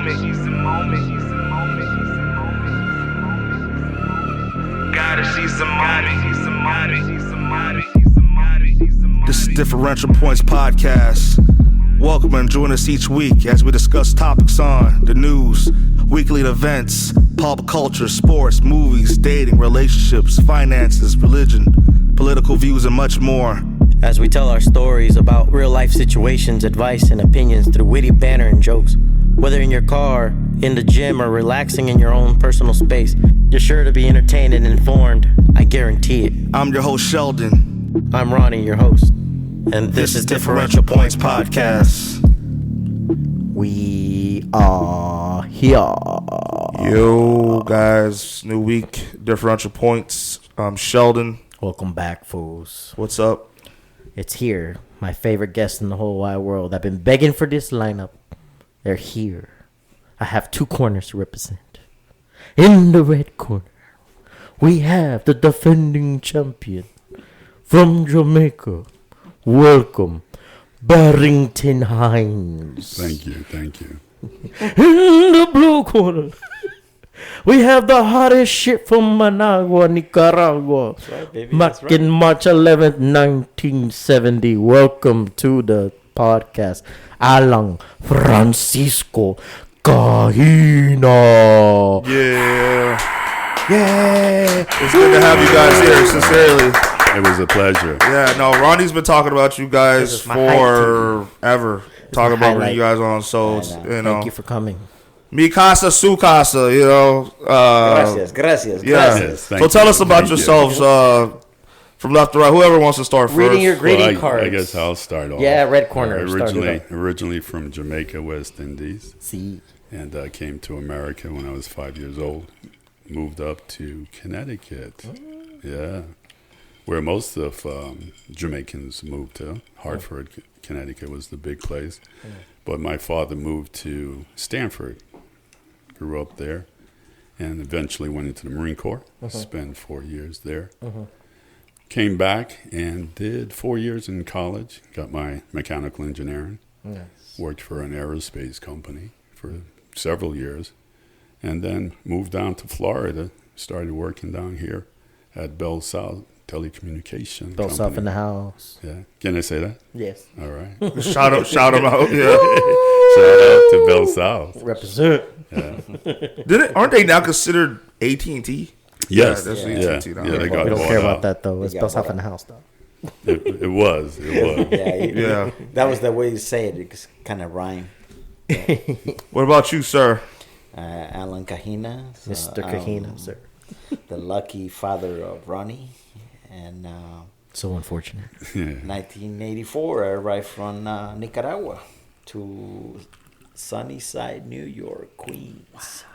moment. Gotta seize the moment. This is Differential Points Podcast. Welcome and join us each week as we discuss topics on the news, weekly events, pop culture, sports, movies, dating, relationships, finances, religion, political views, and much more. As we tell our stories about real-life situations, advice, and opinions through witty banter and jokes. Whether in your car, in the gym, or relaxing in your own personal space, you're sure to be entertained and informed. I guarantee it. I'm your host, Sheldon. I'm Ronnie, your host. And this is Differential Points Podcast. We are here. Yo, guys, new week, Differential Points. I'm Sheldon. Welcome back, fools. What's up? It's here. My favorite guest in the whole wide world. I've been begging for this lineup. They're here. I have two corners to represent. In the red corner, we have the defending champion from Jamaica. Welcome, Barrington Hines. Thank you. In the blue corner, we have the hottest shit from Managua, Nicaragua. That's right, baby. Back in March 11th, 1970. Welcome to the podcast, Alang Francisco Kahina. Yeah. It's good to have you guys here, sincerely. It was a pleasure. Yeah, no, Ronnie's been talking about you guys forever. Talking about when you guys on, so, you know. Thank you for coming. Mi casa, su casa, you know. Gracias. So tell us about yourselves from left to right. Whoever wants to start first. Reading your greeting cards. I guess I'll start off. Yeah, red corner. Originally from Jamaica, West Indies. See. And I came to America when I was 5 years old. Moved up to Connecticut. Yeah. Where most of Jamaicans moved to. Hartford, Connecticut was the big place. But my father moved to Stanford. Grew up there. And eventually went into the Marine Corps. Spent 4 years there. Came back and did 4 years in college. Got my mechanical engineering. Nice. Worked for an aerospace company for several years. And then moved down to Florida. Started working down here at Bell South Telecommunication Bell company. South in the house. Yeah. Can I say that? Yes. All right. Shout them out. Yeah. Shout out to Bell South. Represent. Yeah. Aren't they now considered AT&T? Yes. That's Yeah. AT&T now. They We got don't bought care out. about that, though. It's Bell South in the house, though. It was. Yeah. That was the way you say it. It's kind of rhyme. What about you, sir? Alan Kahina. Mr. Kahina, sir. The lucky father of Ronnie. And So unfortunate. 1984, I arrived from Nicaragua to Sunnyside, New York, Queens.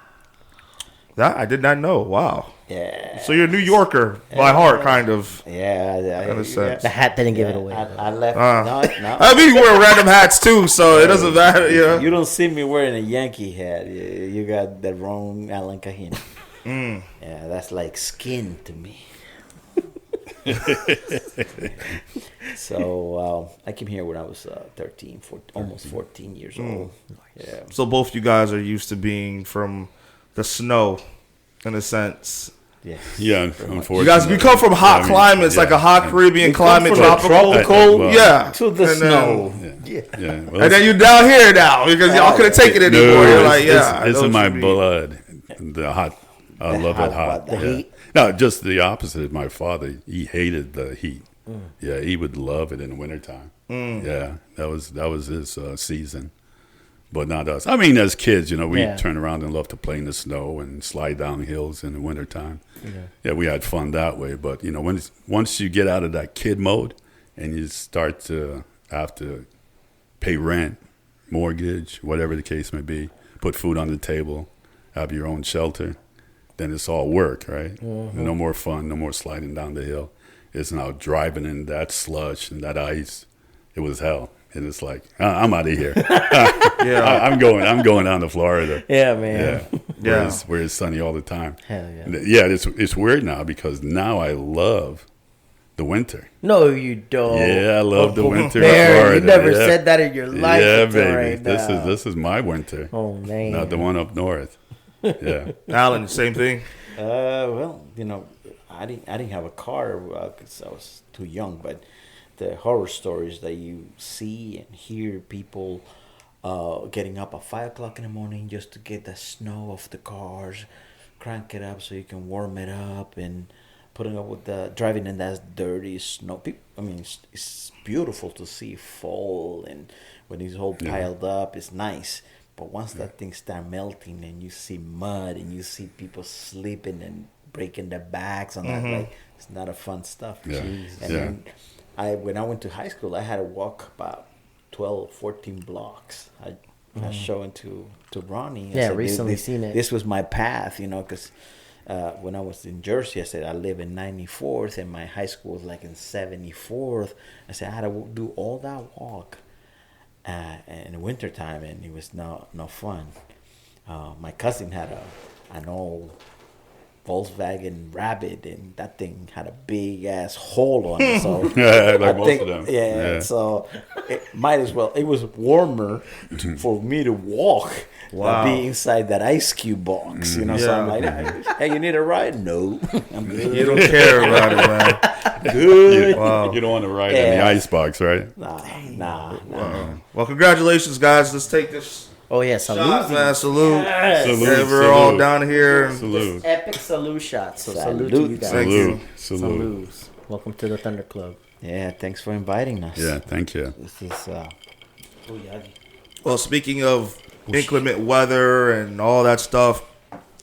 That I did not know. Wow. Yeah. So you're a New Yorker by heart, kind of. Yeah. In a sense. The hat didn't give it away. I left. No. I mean, you wear random hats too, so it doesn't matter. Yeah. You don't see me wearing a Yankee hat. You got the wrong Alan Kahina. Yeah, that's like skin to me. So I came here when I was 13, 14, almost 14 years old. Yeah. So both you guys are used to being from the snow, in a sense. Yeah. Yeah, unfortunately. You come from hot climates, like a hot Caribbean climate, tropical. Yeah. To the snow. Yeah. Well, And then you're down here now because y'all couldn't take it anymore. You're like, yeah. It's in my blood. The hot. I love it hot. The heat. No, just the opposite. My father, he hated the heat. Yeah, he would love it in the wintertime. Yeah, that was his season. But not us. I mean, as kids, we turn around and love to play in the snow and slide down hills in the wintertime. Yeah, we had fun that way. But, once you get out of that kid mode and you start to have to pay rent, mortgage, whatever the case may be, put food on the table, have your own shelter, then it's all work, right? No more fun, no more sliding down the hill. It's now driving in that slush and that ice. It was hell. And it's like, I'm out of here. I'm going down to Florida. Yeah, man. Yeah. Where it's sunny all the time. Hell yeah. Yeah, it's weird now because now I love the the winter. No, you don't. Yeah, I love the winter in Bear, Florida. you never yeah. said that in your life. Yeah, until baby. Right now. This is my winter. Oh man. Not the one up north. Yeah. Alan, same thing. Well, I didn't have a car because I was too young. But the horror stories that you see and hear people getting up at 5 o'clock in the morning just to get the snow off the cars, crank it up so you can warm it up, and putting up with the driving in that dirty snow. It's beautiful to see fall, and when it's all piled up, it's nice. But once that thing start melting and you see mud and you see people sleeping and breaking their backs on that, like, it's not a fun stuff. Yeah. And then when I went to high school, I had to walk about 12, 14 blocks. I was showing to Ronnie. I said, recently seen it. This was my path, because when I was in Jersey, I said I live in 94th and my high school was like in 74th. I said I had to do all that walk in the wintertime, and it was no fun. My cousin had an old Volkswagen Rabbit, and that thing had a big ass hole on it. So Like most of them. Yeah, so it might as well. It was warmer for me to walk than be inside that ice cube box. So I'm like, hey, you need a ride? No, I'm good. You don't care about it, man. Good. You don't want to ride in the ice box, right? Nah. Well, congratulations, guys. Let's take this Oh yeah, shot, salute. man. Salute. Yes. Salute. Yeah, we're all down here. Salute. Epic salute shot. So salute Salute. to you guys. Thank you. Salute. Salute. Welcome to the Thunder Club. Yeah, thanks for inviting us. Yeah, thank you. This is Well, speaking of inclement weather and all that stuff,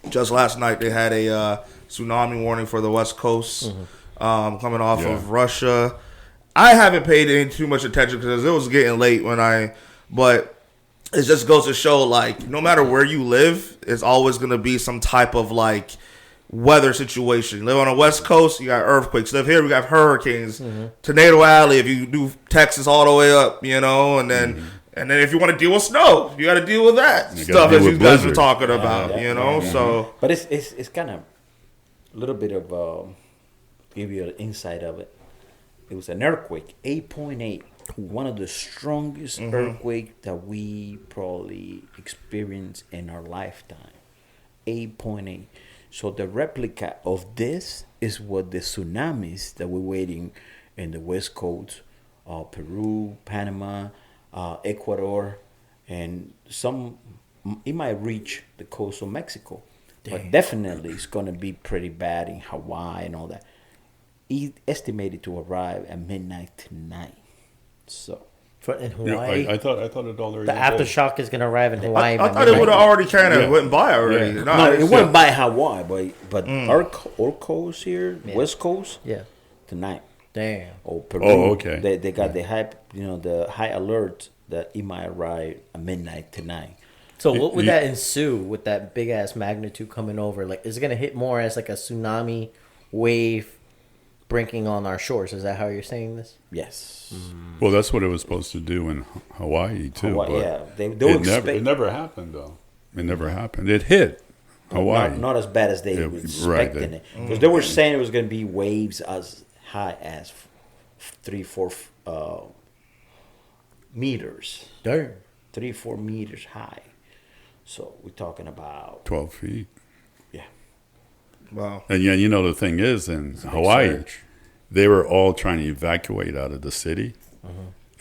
just last night they had a tsunami warning for the West Coast coming off of Russia. I haven't paid any too much attention because it was getting late but it just goes to show, like, no matter where you live, it's always going to be some type of, like, weather situation. You live on the West Coast, you got earthquakes. Live here, we got hurricanes. Tornado Alley, if you do Texas all the way up, and then if you want to deal with snow, you got to deal with that stuff that you guys were talking about, So, but it's kind of a little bit of give you an insight of it. It was an earthquake, 8.8. One of the strongest earthquakes that we probably experienced in our lifetime. 8.8. So the replica of this is what the tsunamis that we're waiting in the West Coast, Peru, Panama, Ecuador, and it might reach the coast of Mexico. Dang. But definitely it's going to be pretty bad in Hawaii and all that. Estimated to arrive at midnight tonight. So In Hawaii, I thought it already. the aftershock is going to arrive in Hawaii. I thought it would have already kind of went by already. Yeah. no, it went by Hawaii, but our coast here, West Coast, tonight. Damn. Oh, Peru. Oh, okay. They got the high alert that it might arrive at midnight tonight. So what would that ensue with that big ass magnitude coming over? Like, is it going to hit more as like a tsunami wave breaking on our shores? Is that how you're saying this? Yes. Well, that's what it was supposed to do in Hawaii too. Hawaii, but yeah. it never happened though. It never happened. It hit Hawaii. Not as bad as they were expecting it. Because they were saying it was going to be waves as high as 3-4 meters. Damn. 3-4 meters high. So we're talking about 12 feet. Yeah. Wow. And yeah, the thing is, in Hawaii, they were all trying to evacuate out of the city,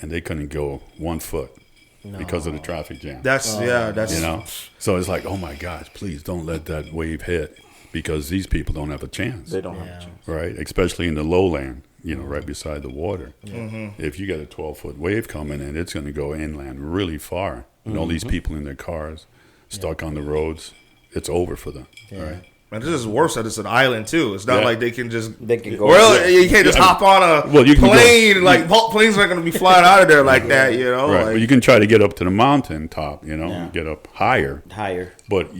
and they couldn't go 1 foot because of the traffic jam. That's So it's like, oh my gosh, please don't let that wave hit, because these people don't have a chance. they don't have a chance. Right? Especially in the lowland, right beside the water. If you got a 12-foot wave coming in, it's going to go inland really far. And all these people in their cars stuck on the roads, it's over for them. Right? Man, this is worse that it's an island too. It's not like they can go. Well, you can't just hop on a plane. Like planes aren't going to be flying out of there like that. Right. But you can try to get up to the mountain top. Get up higher. But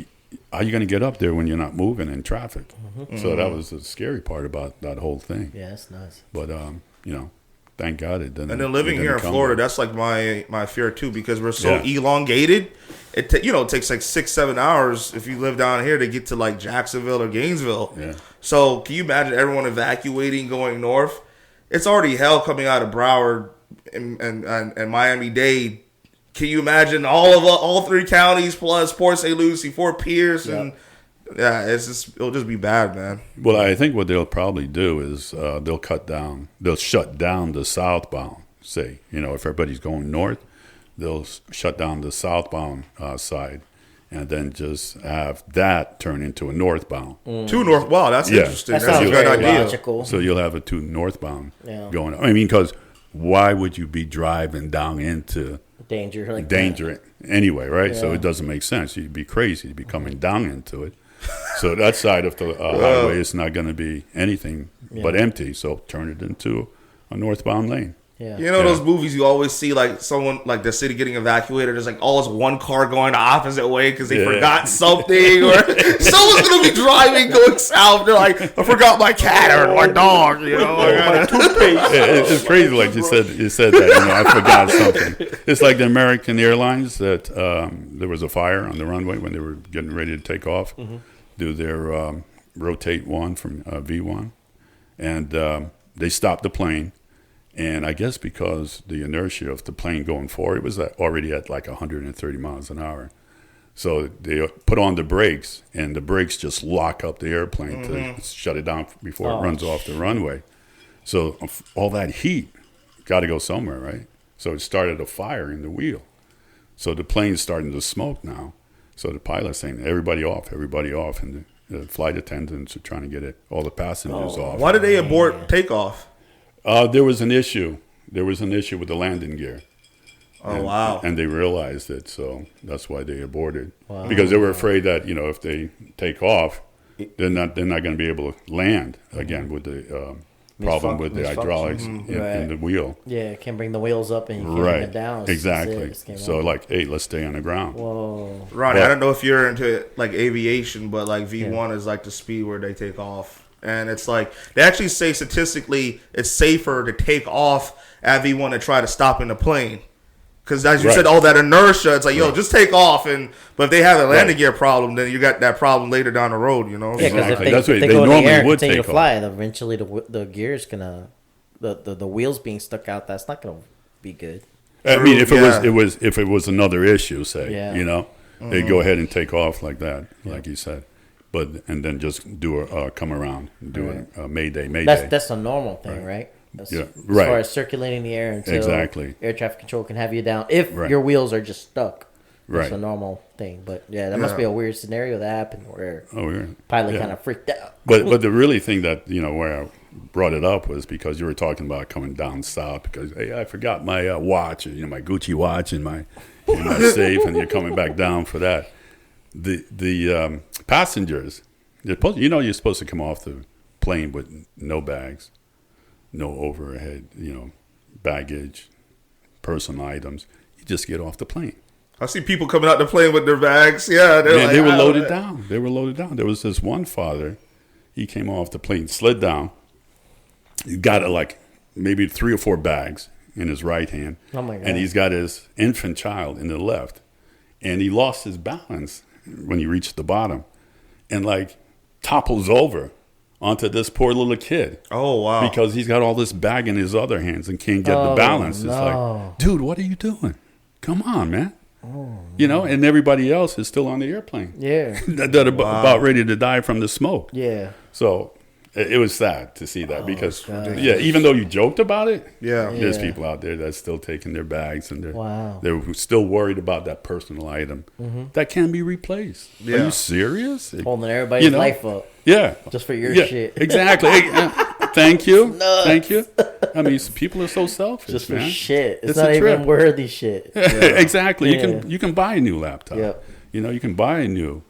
how are you going to get up there when you're not moving in traffic? So that was the scary part about that whole thing. Yeah, that's nice. But thank God it didn't. And then living here in Florida, that's like my fear too, because we're so elongated. It takes like 6-7 hours if you live down here to get to like Jacksonville or Gainesville. Yeah. So can you imagine everyone evacuating going north? it's already hell coming out of Broward and Miami-Dade. Can you imagine all 3 counties plus Port St. Lucie, Fort Pierce, and it'll just be bad, man. Well, I think what they'll probably do is they'll shut down the southbound. Say, if everybody's going north, they'll shut down the southbound side, and then just have that turn into a northbound. Two north. Wow, that's interesting. That That's sounds a good very idea. logical. So you'll have a 2 northbound Yeah. going. I mean, because why would you be driving down into Danger. Like danger anyway, right? So Yeah. it doesn't make sense. You'd be crazy to be coming down into it. So that side of the highway is not going to be anything but empty. So turn it into a northbound lane. Yeah. You know those movies you always see, like someone like the city getting evacuated. There's like always one car going the opposite way because they forgot something, or someone's gonna be driving going south. They're like, I forgot my cat or my dog. My toothpaste. It's crazy, like you said that. I forgot something. It's like the American Airlines that there was a fire on the runway when they were getting ready to take off, do their rotate one from V1, and they stopped the plane. And I guess because the inertia of the plane going forward, it was already at like 130 miles an hour. So they put on the brakes, and the brakes just lock up the airplane to shut it down before it runs off the runway. So all that heat got to go somewhere, right? So it started a fire in the wheel. So the plane's starting to smoke now. So the pilot's saying, everybody off. And the flight attendants are trying to get all the passengers off. Why did they abort takeoff? There was an issue. There was an issue with the landing gear. Oh, wow. And they realized it, so that's why they aborted. Wow. Because they were afraid that, if they take off, they're not going to be able to land again with the problem with the hydraulics in the wheel. Yeah, can't bring the wheels up and you can't bring it down. Exactly. So hey, let's stay on the ground. Whoa. Ronnie, I don't know if you're into like aviation, but like V1 is like the speed where they take off. And it's like, they actually say statistically it's safer to take off at V1 than try to stop in the plane. Because as you said, all that inertia, it's like, just take off. But if they have a landing gear problem, then you got that problem later down the road, Yeah, because if they go in the air and continue to fly, eventually the gear's going to, the wheels being stuck out, that's not going to be good. I mean, if it was another issue, say, they'd go ahead and take off like that, like you said. And then just do a come around, do a Mayday. That's a normal thing, right? As far as circulating the air until air traffic control can have you down if your wheels are just stuck. That's a normal thing. But that must be a weird scenario that happened where pilot kind of freaked out. But the really thing that where I brought it up was because you were talking about coming down south because I forgot my watch, my Gucci watch in my safe, and you're coming back down for that. The passengers, you're supposed to come off the plane with no bags, no overhead, baggage, personal items. You just get off the plane. I see people coming out the plane with their bags. Yeah, they were loaded down. They were loaded down. There was this one father. He came off the plane, slid down. He got like maybe 3 or 4 bags in his right hand. Oh my God. And he's got his infant child in the left. And he lost his balance when he reached the bottom and topples over onto this poor little kid. Oh, wow. Because he's got all this bag in his other hands and can't get the balance. No. It's like, dude, what are you doing? Come on, man. And everybody else is still on the airplane. Yeah. that are about ready to die from the smoke. Yeah. So it was sad to see that because, even though you joked about it, there's people out there that's still taking their bags and they're still worried about that personal item that can be replaced. Are you serious? Holding everybody's life up. Yeah. Just for your shit. Exactly. Thank you. Thank you. I mean, people are so selfish, just for man. shit. It's not even worthy shit. Exactly. You can buy a new laptop. Yep. You can buy a new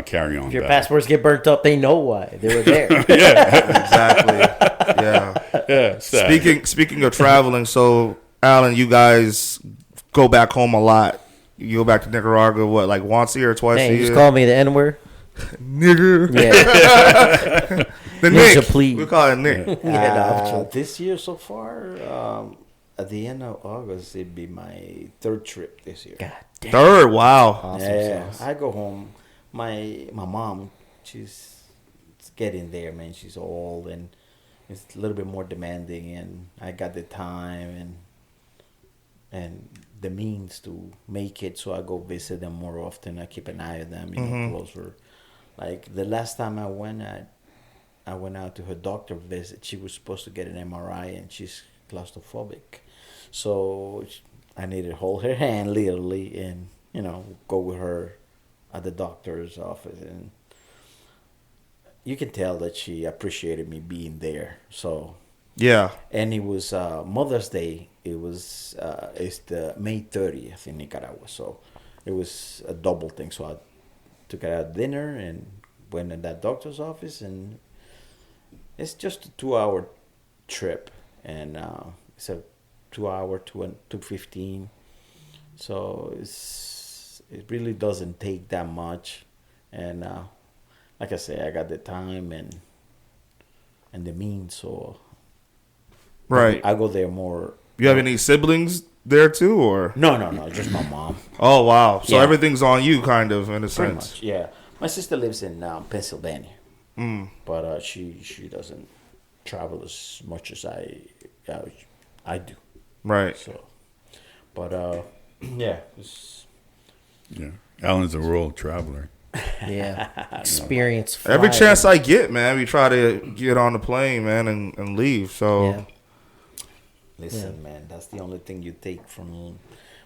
carry-on If your bag. passports get burnt up, they know why. They were there. Exactly. Yeah. Speaking of traveling, so Alan, you guys go back home a lot. You go back to Nicaragua, once a year or twice a year? You just call me the N-word? Nigger. Yeah. The Nick. Please. We call it Nick. This year so far, at the end of August, it'd be my 3rd trip this year. God damn. 3rd? Wow. Awesome. Yeah. I go home. My mom, she's getting there, man. She's old, and it's a little bit more demanding, and I got the time and the means to make it, so I go visit them more often. I keep an eye on them, closer. Like the last time I went out to her doctor visit. She was supposed to get an MRI, and she's claustrophobic, so I needed to hold her hand literally, and go with her at the doctor's office, and you can tell that she appreciated me being there. So Yeah. and it was Mother's Day. It's the May 30th in Nicaragua, so it was a double thing. So I took her out dinner and went in that doctor's office, and it's just a 2-hour trip, and it's a 2-hour to 2:15. So it really doesn't take that much, and like I say, I got the time and the means, so Right. I go there more. You have any siblings there too, or? No, just my mom. Oh wow! So Yeah. everything's on you, kind of, in a Pretty sense. much, yeah. My sister lives in Pennsylvania, but she doesn't travel as much as I do. Right. So, but yeah, Yeah. Alan's a world traveler. Yeah. Experience. Every flying. chance I get, man, we try to get on the plane, man, and leave. So Yeah. listen, man, that's the only thing you take from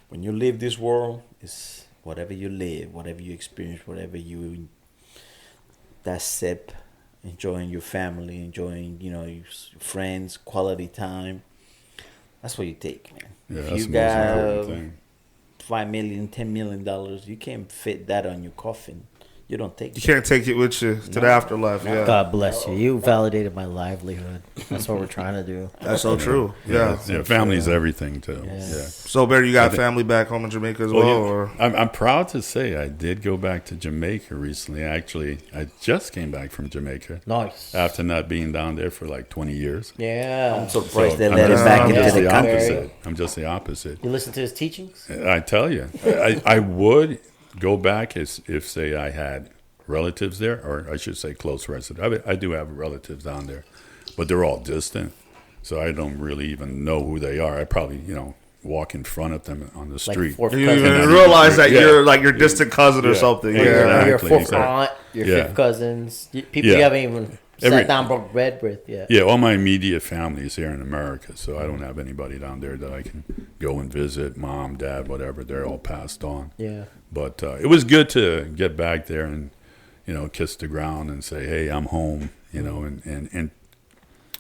when you leave this world is whatever you live, whatever you experience, whatever you that sip, enjoying your family, enjoying your friends, quality time. That's what you take, man. Yeah, If that's you the most important got thing. $5 million, $10 million, you can't fit that on your coffin. You don't take you it. can't take it with you to the afterlife. Yeah, God bless you. You validated my livelihood. That's what we're trying to do. that's so true. Yeah. Yeah, family's everything too. Yeah. Yeah. So, Barry, you got family back home in Jamaica as well, yeah. or? I'm proud to say I did go back to Jamaica recently. Actually, I just came back from Jamaica Nice. after not being down there for like 20 years. Yeah. I'm surprised they I'm let him just- back I'm into just the the country. opposite. I'm just the opposite. You listen to his teachings? I tell you, I would go back if say I had relatives there, or I should say close residents. I do have relatives down there, but they're all distant, so I don't really even know who they are. I probably walk in front of them on the Like street. fourth You cousin. even And realize that yeah. you're like your distant cousin or Yeah. something. Yeah, Yeah. Your exactly, fourth exactly. aunt, your Yeah. fifth cousins, people Yeah. you haven't even Every- sat down broke bread with yet. Yeah, all my immediate family is here in America, so I don't have anybody down there that I can go and visit. Mom, dad, whatever. They're all passed on. Yeah. But it was good to get back there and kiss the ground and say, "Hey, I'm home," and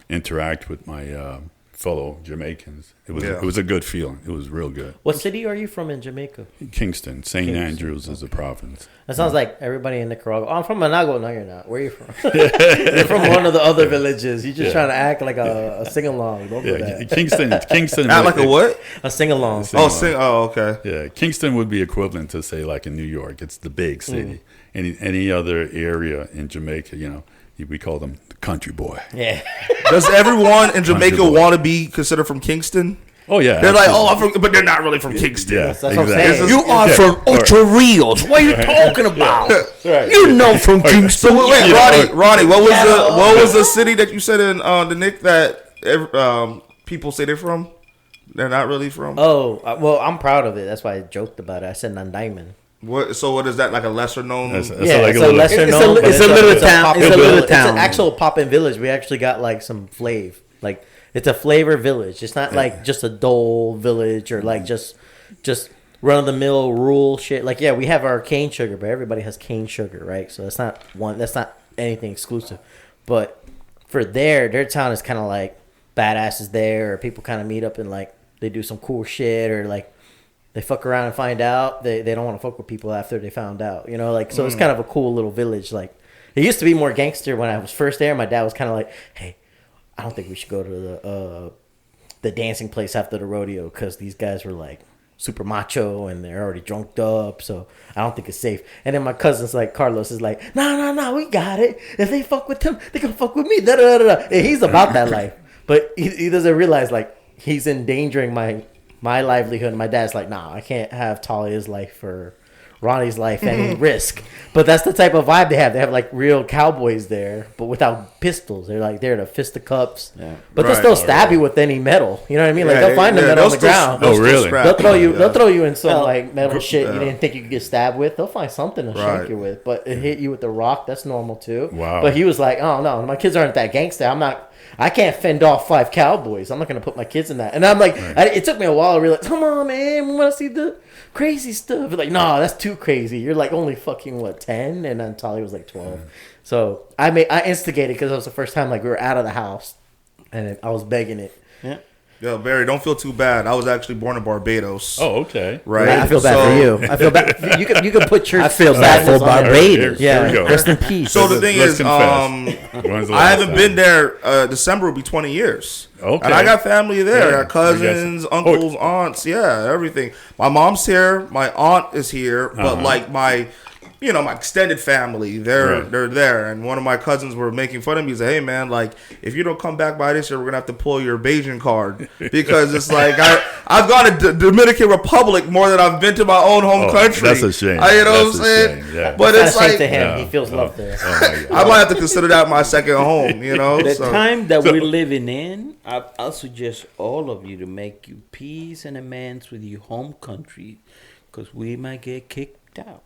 interact with my fellow Jamaicans. It was a good feeling. It was real good. What city are you from in Jamaica? Kingston, St. Andrews is a province. That sounds like everybody in Nicaragua. Oh, I'm from Managua. No, you're not. Where are you from? You're from one of the other villages. You're just trying to act like a sing-along. Don't do Yeah, that. Kingston. Act like a what? A sing-along. Sing- Oh, sing. Oh, okay. Yeah, Kingston would be equivalent to say like in New York. It's the big city. Any other area in Jamaica, we call them the country boy. Yeah. Does everyone in Jamaica boy. want to be considered from Kingston? Oh yeah, They're like, absolutely. oh, I'm from, but they're not really from Kingston. Yeah, That's what I'm exactly. saying. You are from Ocho Rios. What are you talking about? You know from Kingston. So wait, Yeah. Ronnie, what was the city that you said in the Nick that people say they're from? They're not really from. Oh, well, I'm proud of it. That's why I joked about it. I said Nandaiman. What? So what is that? Like a lesser known? That's Yeah, like it's a a little- lesser it's known. a- but it's a little town- poppin' it's a little village. It's town. an actual poppin' village. We actually got like some flav. Like it's a flavor village. It's not like just a dole village or like just run of the mill rural shit. Like we have our cane sugar, but everybody has cane sugar, right? So that's not anything exclusive. But for their town is kind of like badasses there, or people kind of meet up and like they do some cool shit, or like they fuck around and find out they don't want to fuck with people after they found out, so it's kind of a cool little village. Like it used to be more gangster when I was first there. My dad was kind of like, hey, I don't think we should go to the dancing place after the rodeo because these guys were like super macho and they're already drunked up, so I don't think it's safe. And then my cousin's like, Carlos is like, no, we got it. If they fuck with them, they can fuck with me. Da, da, da, da. And he's about that life, but he doesn't realize like he's endangering my livelihood. My dad's like, nah, I can't have Talia's life for Ronnie's life any risk. But that's the type of vibe they have. They have like real cowboys there, but without pistols. They're like there to fisticuffs. Yeah. But they'll Right. still stab you with any metal. You know what I mean? Like Yeah, they'll find the yeah, metal on they'll the still- ground. they'll Oh, still really? scrap They'll throw you. yeah. They'll throw you in some Well, like metal shit yeah. you didn't think you could get stabbed with. They'll find something to Right. shank you with. But it hit you with the rock. That's normal too. Wow. But he was like, oh no, my kids aren't that gangster. I can't fend off 5 cowboys. I'm not gonna put my kids in that. And I'm like, it took me a while to realize. Come on, man, we want to see the crazy stuff. Like, no, that's too crazy. You're like only fucking 10, and then Tali was like 12. So I instigated because it was the first time like we were out of the house, and I was begging it. Yeah. Yo, Barry, don't feel too bad. I was actually born in Barbados. Oh, okay. Right. I feel bad for you. I feel bad. You can put your. I feel bad sadness for on there. Barbados. Here we Yeah, go. rest in peace. So the thing Let's is, confess. When's the I last haven't time? been there. December will be 20 years. Okay. And I got family there. Yeah. I got cousins, uncles, aunts. Yeah, everything. My mom's here. My aunt is here. But like my extended family, they're there. And one of my cousins were making fun of me. He said, hey, man, like, if you don't come back by this year, we're going to have to pull your Bayesian card. Because it's like, I've gone to Dominican Republic more than I've been to my own home country. That's a shame. You know That's what I'm a saying? shame, yeah. But It's it's not a shame like, to him. Yeah. He feels love there. Oh, my God. I might have to consider that my second home, you know? The So- time that we're living in, I'll suggest all of you to make you peace and amends with your home country, because we might get kicked out.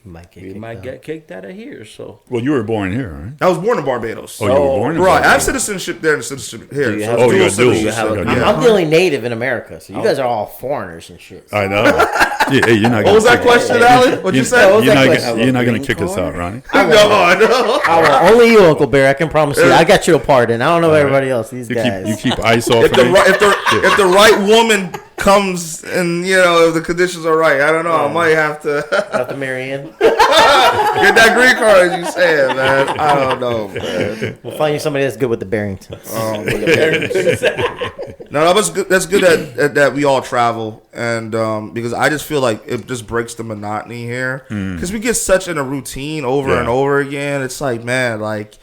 We might get kicked out of here. So Well, you were born here, right? I was born in Barbados. Oh, you were born in Right, I have Barbados. citizenship there and citizenship here. Do you So have- it's Oh, you dual got dual. citizenship. have a- Yeah. I'm the only native in America, so you guys are all foreigners and shit. I know. Yeah, hey, you're not What was gonna that kick- question, Alan? What you said? What was You're that not, question? you're not going Green to kick us card? out, Ronnie. I will, only you, Uncle Bear. I can promise you. I got you a pardon. I don't know everybody else. These You guys. keep ice off. If the right woman comes and if the conditions are right, I don't know. I might have to Have to marry in. get that green card, as you said, man. I don't know, man. We'll find you somebody that's good with the Barringtons. No, that's good. That's good that we all travel, and because I just feel like it just breaks the monotony here, because we get such in a routine over and over again. It's like, man, like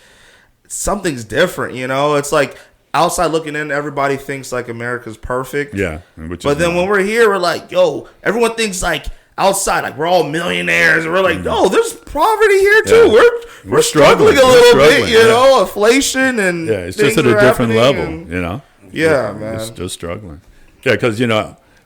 something's different, It's like outside looking in, everybody thinks like America's perfect, Yeah. But then when we're here, we're like, yo, everyone thinks like outside, like we're all millionaires, and we're like, no, there's poverty here too. Yeah. We're struggling a We're little bit, struggling, inflation and yeah, it's things just at a are different happening level, and- Yeah, man. It's just struggling. Yeah, because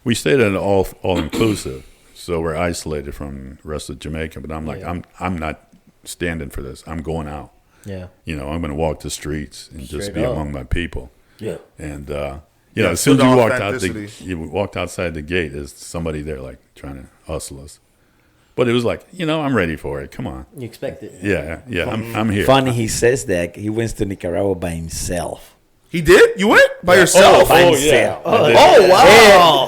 we stayed at an all inclusive, so we're isolated from the rest of Jamaica. But I'm like, I'm not standing for this. I'm going out. Yeah. I'm going to walk the streets and just Straight be up. among my people. yeah, And Yeah, as soon as the you authenticity. you walked outside the gate, there's somebody there like trying to hustle us. But it was like, I'm ready for it. Come on. You expect it. Yeah, I'm here. funny he says that he went to Nicaragua by himself. He did? You went by yourself? By Oh, himself. yeah. Oh,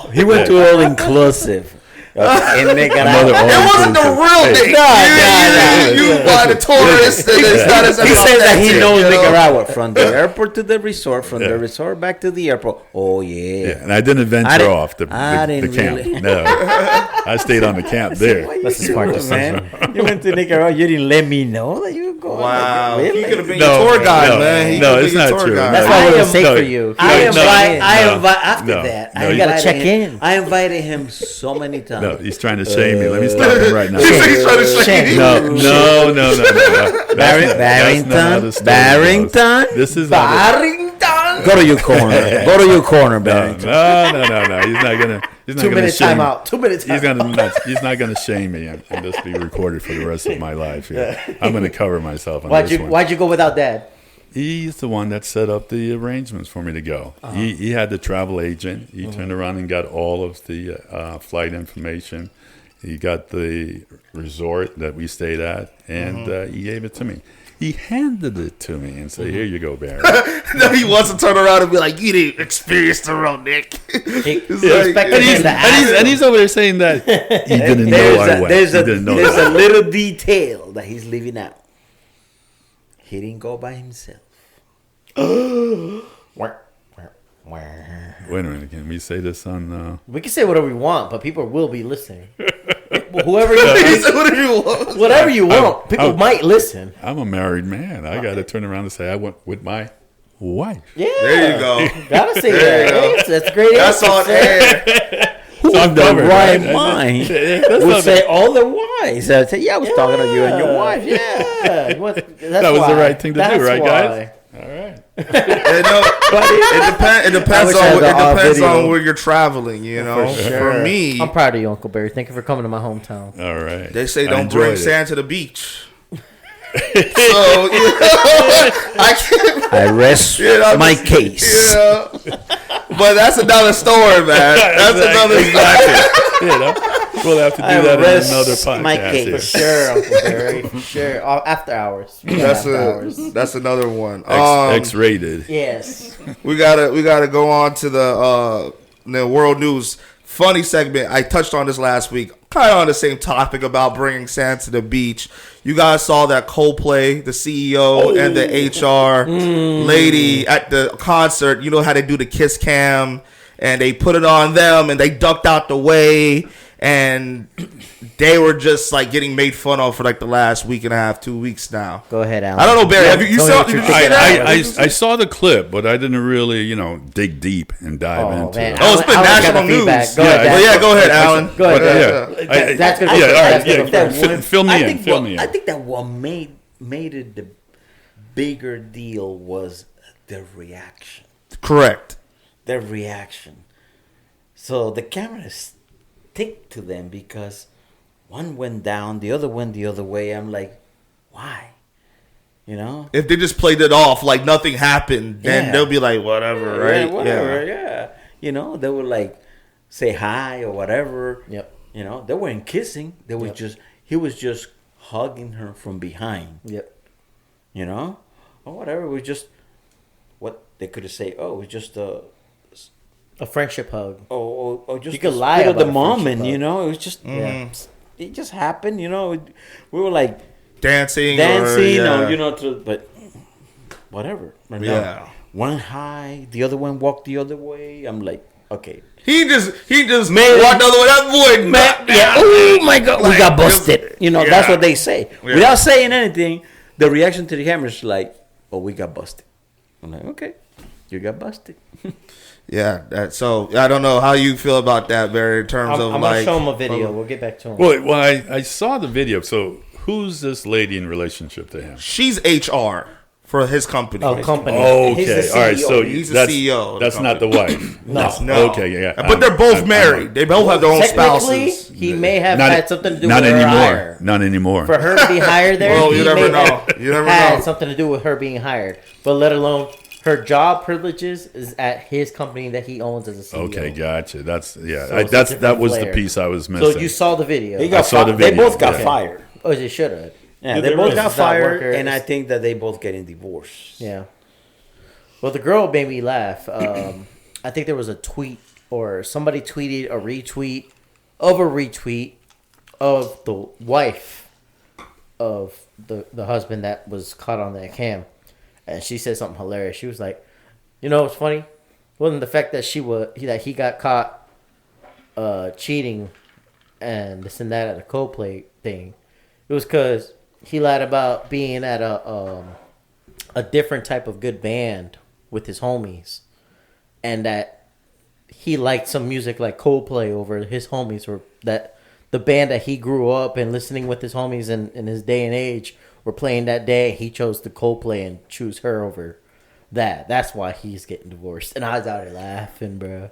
wow. He went to all inclusive. In Another Nicaragua. all- It wasn't the real Hey. thing. No, You by the tourists, and it's not as He says that he authentic, knows you know? Nicaragua from the airport to the resort, from Yeah. the resort back to the airport. Oh yeah. Yeah, and I didn't venture I didn't- off the I camp. didn't really- No, I stayed on the camp there. That's a smart decision. man. You went to Nicaragua. You didn't let me know that you were going. Wow. Really? He could have been No, your tour guide, no, man. He no, could've it's been your not tour true. guide. That's why I it was am- safe no, for you. After No. that, No, I you gotta invited check him- in. I invited him so many times. No, he's trying to shame me. Let me stop him right now. He said he's trying to shake Shame. you. No. That's not how the story goes. Barrington? This is how Barrington. Go to your corner. Go to your corner, the, Barrington. no. He's not gonna. He's not 2 gonna minutes shame. timeout. 2 minutes He's timeout. he's not gonna shame me and just be recorded for the rest of my life. Yeah. I'm gonna cover myself on Why'd this one. you go without Dad? He's the one that set up the arrangements for me to go. He had the travel agent. He turned around and got all of the flight information. He got the resort that we stayed at, and he gave it to me. He handed it to me and said, "Here you go, Barry." No, he wants to turn around and be like, you didn't experience the real Nick. He like- expected and him to ask. and he's over there saying that he didn't know I went. There's He didn't know a that. little detail that he's leaving out. He didn't go by himself. Wait a minute, can we say this on? We can say whatever we want, but people will be listening. Whoever He you, said, whatever you want. whatever you want, people might listen. I'm a married man. I got to turn around and say I went with my wife. Yeah, There you go. Gotta say There you that. go. That's a great That's answer, on sir. air. Who I'm the covered, right right? mind That's would not say all the wise. I say, yeah, I was talking to you and your wife. Yeah. That was the right thing to do, right, guys? All right. It depends wish I had the odd on video. where you're traveling. You know, for me, I'm proud of you, Uncle Barry. Thank you for coming to my hometown. All right. they say I don't enjoyed bring it. sand to the beach. So I can't. I rest my case. Yeah. But that's another story, man. That's another Exactly. You know, we'll have to do that in another podcast. my case. here. For sure, Uncle Barry. For sure. After hours. That's another one. X-rated. Yes. We gotta go on to the world news funny segment. I touched on this last week, kind of on the same topic about bringing sand to the beach. You guys saw that Coldplay, the CEO and the HR lady at the concert. You know how they do the kiss cam, and they put it on them, and they ducked out the way, and they were just like getting made fun of for like the last week and a half, 2 weeks now. Go ahead, Alan. I don't know, Barry. Have you Tell me saw? what Did you're you see thinking. that? I saw the clip, but I didn't really, dig deep and dive Oh, into man. it. Oh, it's been Alan's got national the news. feedback. Go Yeah, ahead, I- Dad. Yeah, go ahead, Alan. Go ahead, But, Dad. yeah. That's gonna Yeah, go all right, that's gonna yeah, go first. fill me I in. think Fill me in. I think that what made it the bigger deal was the reaction. Correct. Their reaction. So the cameras stick to them because one went down, the other went the other way. I'm like, why? You know? If they just played it off like nothing happened, then Yeah. they'll be like, whatever, right? Yeah, whatever, yeah. You know, they would like say hi or whatever. Yep. You know, they weren't kissing. They was he was just hugging her from behind. Yep. You know? Or whatever. It was just what they could have said, oh, it was just A friendship hug. or just You could the lie spit of the about a friendship moment, hug. you know? It was just it just happened, you know. We were like Dancing, or you know, but whatever. You know, Yeah. one high, the other one walked the other way. I'm like, okay. He just walked the other way. That boy, Yeah. Oh my God, we got busted. You know, that's Yeah. what they say. Yeah. Without saying anything, the reaction to the camera is like, "Oh, we got busted." I'm like, "Okay, you got busted." Yeah. So I don't know how you feel about that, Barry. In terms I'm of gonna like, show him a video. We'll get back to him. Well, I saw the video. So who's this lady in relationship to him? she's HR for his company. Oh, company. He's Okay, the all right. CEO. So He's the that's, CEO of the That's not the wife. No. Okay, yeah. But they're both married. They both have their own Technically, spouses. he may have Not- had something to do not with her anymore. hire. Not anymore. For her to be hired there, Well, he you never may know. have You never had know. something to do with her being hired. But let alone her job privileges is at his company that he owns as a CEO. Okay, gotcha. That's yeah. So it's a That different was the flair. piece I was missing. So you saw the video. They got saw the They video, both got yeah. fired. Oh, they should have. Yeah, Did they the both rest got not fired, work and I think that they both getting divorced. Yeah. Well, the girl made me laugh. I think there was a tweet or somebody tweeted a retweet of the wife of the husband that was caught on that cam, and she said something hilarious. She was like, "You know what's funny? It wasn't the fact that he got caught cheating and this and that at a Coldplay thing. It was because he lied about being at a different type of good band with his homies, and that he liked some music like Coldplay over his homies, or that the band that he grew up and listening with his homies in his day and age were playing that day. He chose the Coldplay and choose her over that. That's why he's getting divorced. And I was out here laughing, bro.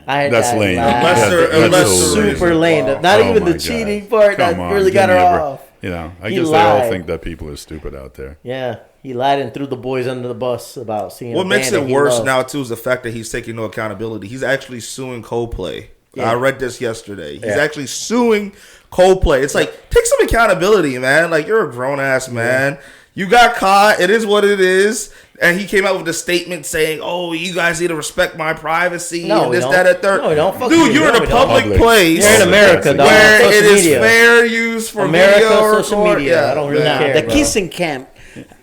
That's lame. Unless super lame. Not even the cheating part that really got her off. You know, I He guess they all lied. think that people are stupid out there. Yeah, he lied and threw the boys under the bus about seeing. What a makes band it that he worse loved. now too is the fact that he's taking no accountability. He's actually suing Coldplay. Yeah. I read this yesterday. He's actually suing Coldplay. It's like, take some accountability, man. Like, you're a grown ass man. You got caught. It is what it is. And he came out with a statement saying, "Oh, you guys need to respect my privacy." No, and we this, don't. that, and third. No, we don't. Fuck Dude, you. you're No, in we a don't. public place. You're in America, dog. where Social it is media. fair use for America, video social record. media. Yeah, I don't really care. The bro. kissing camp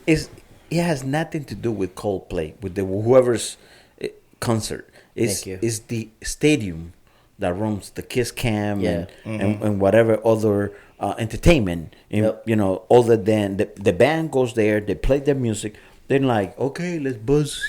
it has nothing to do with Coldplay, with the whoever's concert. Thank you. It's the stadium that runs the kiss cam Yeah. and whatever other entertainment. Yep. You know, other than the band goes there, they play their music. Then like, okay, let's buzz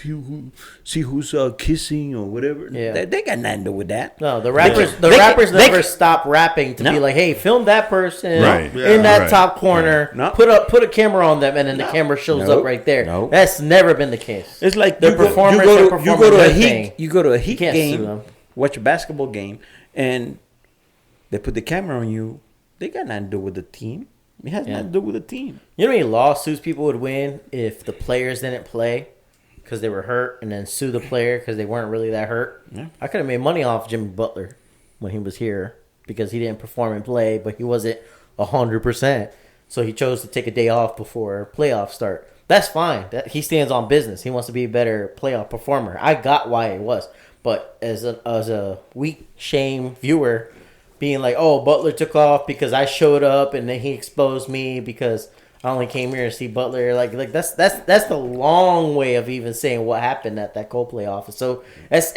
see who's kissing or whatever. Yeah. They got nothing to do with that. No, the rappers they never can- stop rapping to No. be like, hey, film that person Right. in that Right. top corner. No. Put a camera on them, and then the camera shows No. up right there. No. That's never been the case. It's like The you go performers are to performing a their Heat. thing. You go to a Heat can't sue game, them. watch a basketball game, and they put the camera on you. They got nothing to do with the team. It has nothing to do with the team. You know how many lawsuits people would win if the players didn't play because they were hurt, and then sue the player because they weren't really that hurt? Yeah. I could have made money off Jimmy Butler when he was here because he didn't perform and play, but he wasn't 100%. So he chose to take a day off before playoffs start. That's fine. He stands on business. He wants to be a better playoff performer. I got why it was. But as a weak shame viewer, being like, oh, Butler took off because I showed up and then he exposed me because I only came here to see Butler. Like that's the long way of even saying what happened at that Coldplay office. So it's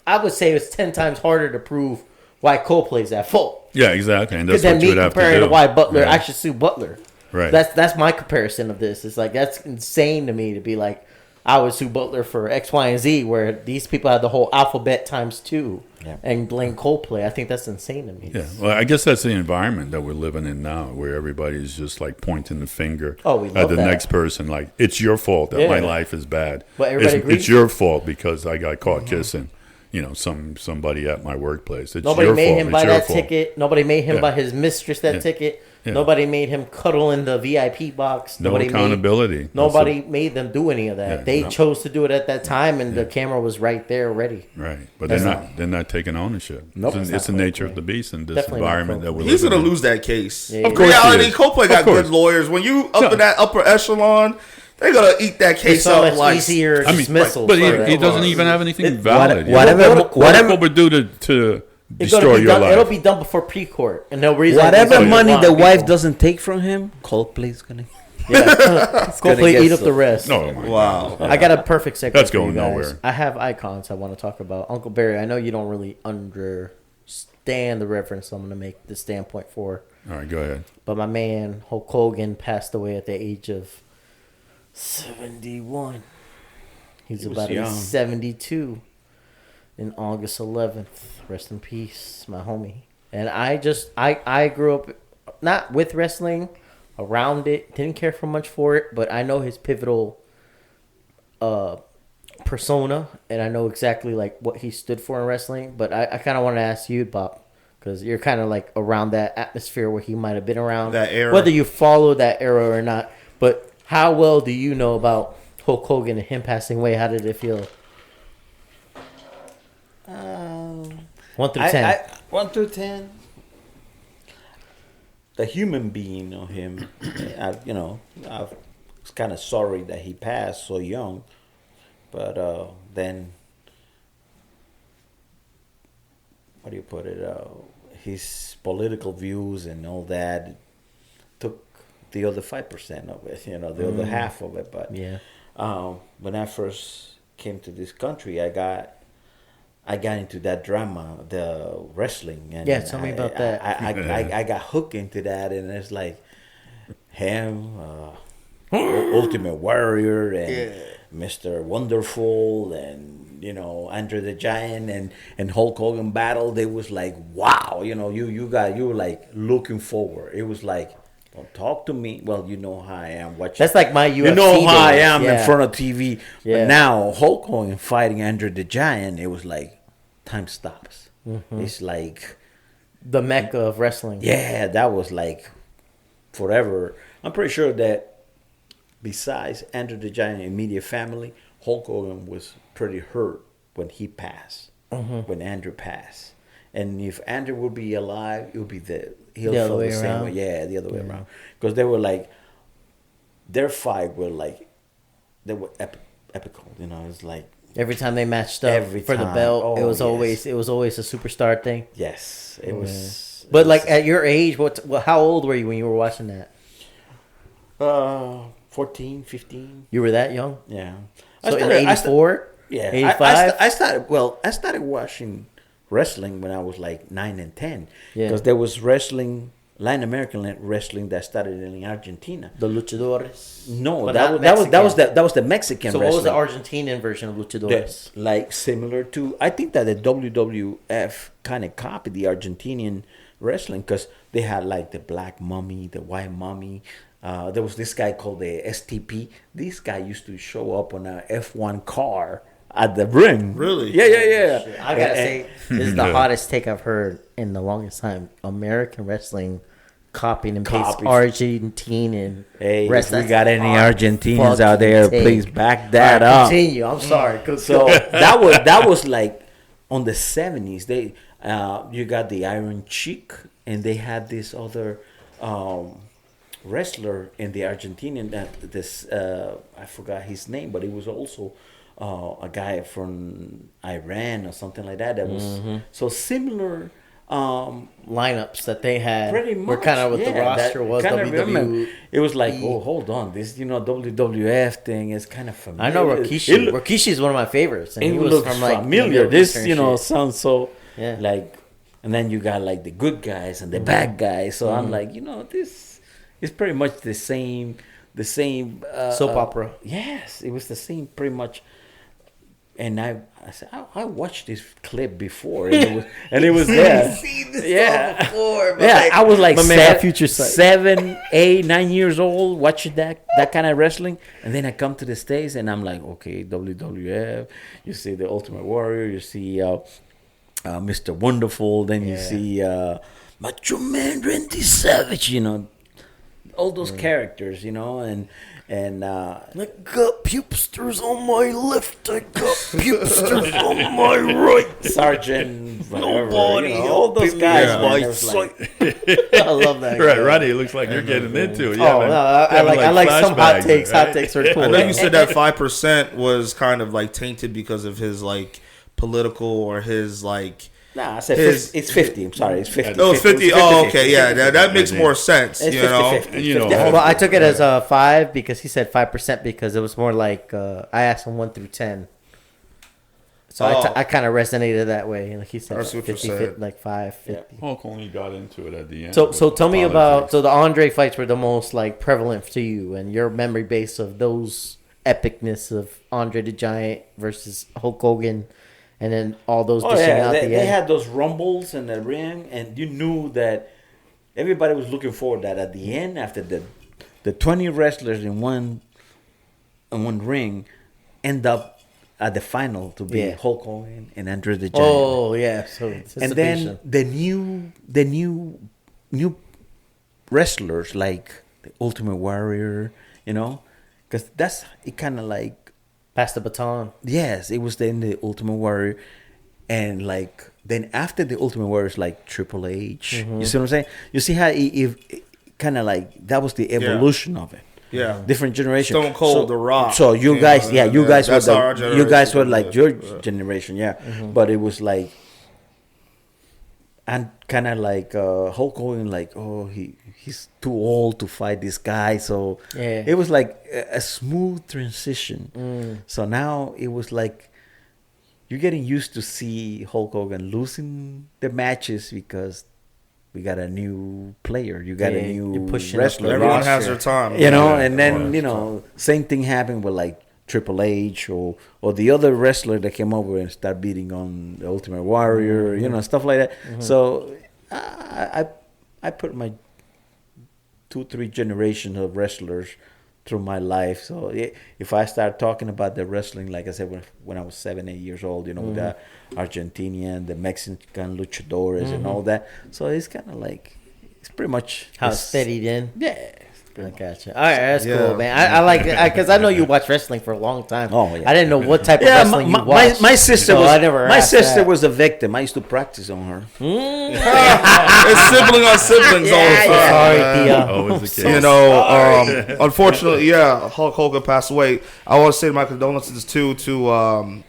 I would say it's 10 times harder to prove why Coldplay's at fault. Yeah, exactly. And Because that's then what you me would have to comparing do. to why Butler, Right. I should sue Butler. Right. That's my comparison of this. It's like that's insane to me to be like, I would sue Butler for X, Y, and Z, where these people had the whole alphabet times 2 and blame Coldplay. I think that's insane to me. Yeah, well, I guess that's the environment that we're living in now, where everybody's just like pointing the finger We at love the that. next person. Like, it's your fault that my Yeah. life is bad. But everybody it's agrees. your fault because I got caught kissing, somebody at my workplace. It's Nobody your made fault. him It's buy your that fault. ticket. Nobody made him Yeah. buy his mistress that Yeah. ticket. Yeah. Nobody made him cuddle in the VIP box. No Nobody accountability. Nobody made them do any of that. Yeah, They no. chose to do it at that time, and the camera was right there ready. Right, but That's they're not taking ownership. Nope. It's the nature of the beast in this Definitely not environment that we're He's living gonna in. lose that case. Yeah, Of yeah. course, reality, he is. Coldplay Of got course. good lawyers. When you up Yeah. in that upper echelon, they're gonna eat that It's case so up much like easier I mean, dismissal. but for he that. doesn't even have anything It- valid. whatever- What whatever- people would do to It's gonna destroy be your done, life? it'll be done before pre-court, and no reason. Whatever money the wife does. doesn't take from him, Coldplay's gonna. Yeah. gonna Coldplay get eat up some. the rest. No, my wow. I got a perfect segue. That's for you going guys. nowhere. I have icons I want to talk about. Uncle Barry, I know you don't really understand the reference I'm going to make the standpoint for, All right, go ahead. but my man Hulk Hogan passed away at the age of 71. He's He was about to be young. 72 in August 11th. Rest in peace, my homie. And I grew up not with wrestling, around it, didn't care for much for it, but I know his pivotal persona, and I know exactly like what he stood for in wrestling. But I kind of want to ask you, Bob, because you're kind of like around that atmosphere where he might have been around, That era. whether you follow that era or not. But how well do you know about Hulk Hogan and him passing away? How did it feel? 1 through 10. 1 through 10. The human being of him, I was kind of sorry that he passed so young, but then, what do you put it? His political views and all that took the other 5% of it, the other half of it. But Yeah. when I first came to this country, I got into that drama, the wrestling, and Yeah, tell me about that. I got hooked into that, and it's like him, Ultimate Warrior, and Mr. Wonderful, and Andre the Giant, and Hulk Hogan battle. They was like, wow, you were like looking forward. It was like, don't talk to me. Well, you know how I am watching. That's like my UFC. You know how I days. am Yeah. in front of TV. Yeah. But now Hulk Hogan fighting Andre the Giant, it was like time stops. Mm-hmm. It's like, The mecca of wrestling. yeah, that was like forever. I'm pretty sure that besides Andre the Giant immediate family, Hulk Hogan was pretty hurt when he passed, when Andrew passed. And if Andrew would be alive, it would be he'll The other feel way the same around? way. Yeah, the other way around. Because they were like, their fight were like, they were epical. It's like, Every time they matched up Every for the time. belt, Oh, it was yes. always a superstar thing. yes, it was. But like at your age, how old were you when you were watching that? 14, 15. You were that young? Yeah. So in '84, Yeah, 85. I started watching wrestling when I was like 9 and 10. Yeah. Because there was wrestling Latin American wrestling that started in Argentina. The luchadores. No, But that not was the Mexican So what wrestling. was the Argentinian version of luchadores? Like similar to, I think that the WWF kind of copied the Argentinian wrestling because they had like the black mummy, the white mummy. There was this guy called the STP. This guy used to show up on a F1 car at the ring. Really? Yeah. I gotta say, this is the hottest take I've heard in the longest time. American wrestling copying and paste Copies. Argentinian Hey, if wrestling. we got any Hot Argentinians fucking out there, take. please back that All right, up. Continue. I'm sorry. So that was like on the 70s. They you got the Iron Sheik, and they had this other wrestler in the Argentinian. I forgot his name, but he was also a guy from Iran or something like that. That was so similar. Lineups that they had Pretty were much, kind of what the yeah, roster that was. kinda remember. WWE. It was like, oh, hold on, this WWF thing is kind of familiar. I know Rikishi. Rikishi is one of my favorites, and It he was looks from like familiar. Middle This, Eastern shit. sounds so Yeah. like, and then you got like the good guys and the bad guys. So I'm like, this is pretty much the same Soap opera. Yes, it was the same pretty much. And I said, I watched this clip before, and it was there. I was like my man had future sight. 7, 8, 9 years old watching that kind of wrestling, and then I come to the States and I'm like, okay, WWF. You see the Ultimate Warrior, you see Mr. Wonderful, then you see Macho Man Randy Savage, all those characters, and I got pupsters on my left. I got pupsters on my right. Sergeant, whatever, all those guys. Yeah. Man, it was like, I love that. Right, guy. Ronnie, it looks like you're getting into it. Oh no, I like some hot takes. Right? Hot takes are cool. I know you said that 5% was kind of like tainted because of his like political or his like. Nah, I said His- it's 50. I'm sorry, it's 50. Oh, 50. Oh, okay, yeah, 50. that makes more sense. It's You know, 50-50. And, you know, 50-50. Well, I took it as a 5 because he said 5% because it was more like I asked him 1 through 10. So Oh. I kind of resonated that way. Like he said, That's what you 50, said. like 5, 50. Hulk only got into it at the end. So with tell me politics. about the Andre fights were the most like prevalent to you and your memory base of those epicness of Andre the Giant versus Hulk Hogan, and then all those Oh dishing yeah, out they the end. had those rumbles in the ring, and you knew that everybody was looking forward that at the end, after the 20 wrestlers in one ring, end up at the final to be Yeah. Hulk Hogan and Andre the Giant. Oh yeah, so And then the new wrestlers like the Ultimate Warrior, because that's it. Kind of like, pass the baton. yes, it was then the Ultimate Warrior, and like then after the Ultimate Warrior is like Triple H. You see what I'm saying? You see how it kind of like that was the evolution of it. yeah. Different generation. Stone Cold, The Rock. So you You guys, know, you guys were that's our you guys were generation. like your Yeah. generation, yeah. But it was like, and kind of like Hulk Hogan, like, oh, he's too old to fight this guy. So Yeah. it was like a smooth transition. So now it was like you're getting used to see Hulk Hogan losing the matches because we got a new player. You got Yeah, a new you're pushing up wrestler. the Everyone roster. has their time. And then same thing happened with like Triple H or the other wrestler that came over and started beating on the Ultimate Warrior, stuff like that. So I put my 2-3 generations of wrestlers through my life. So if I start talking about the wrestling, like I said, when I was 7-8 years old, with the Argentinian, the Mexican luchadores and all that. So it's kind of like, it's pretty much How it's- steady then. Yeah. I gotcha. All right, that's Yeah. cool, man. I like it because I know you watch wrestling for a long time. Oh, yeah. I didn't know what type of Yeah, wrestling you watched. my sister so was I never my asked sister that. was a victim. I used to practice on her. It's sibling on siblings all the time. Sorry, man. Tia. Always the You case. know, unfortunately, yeah, Hulk Hogan passed away. I want to say my condolences too to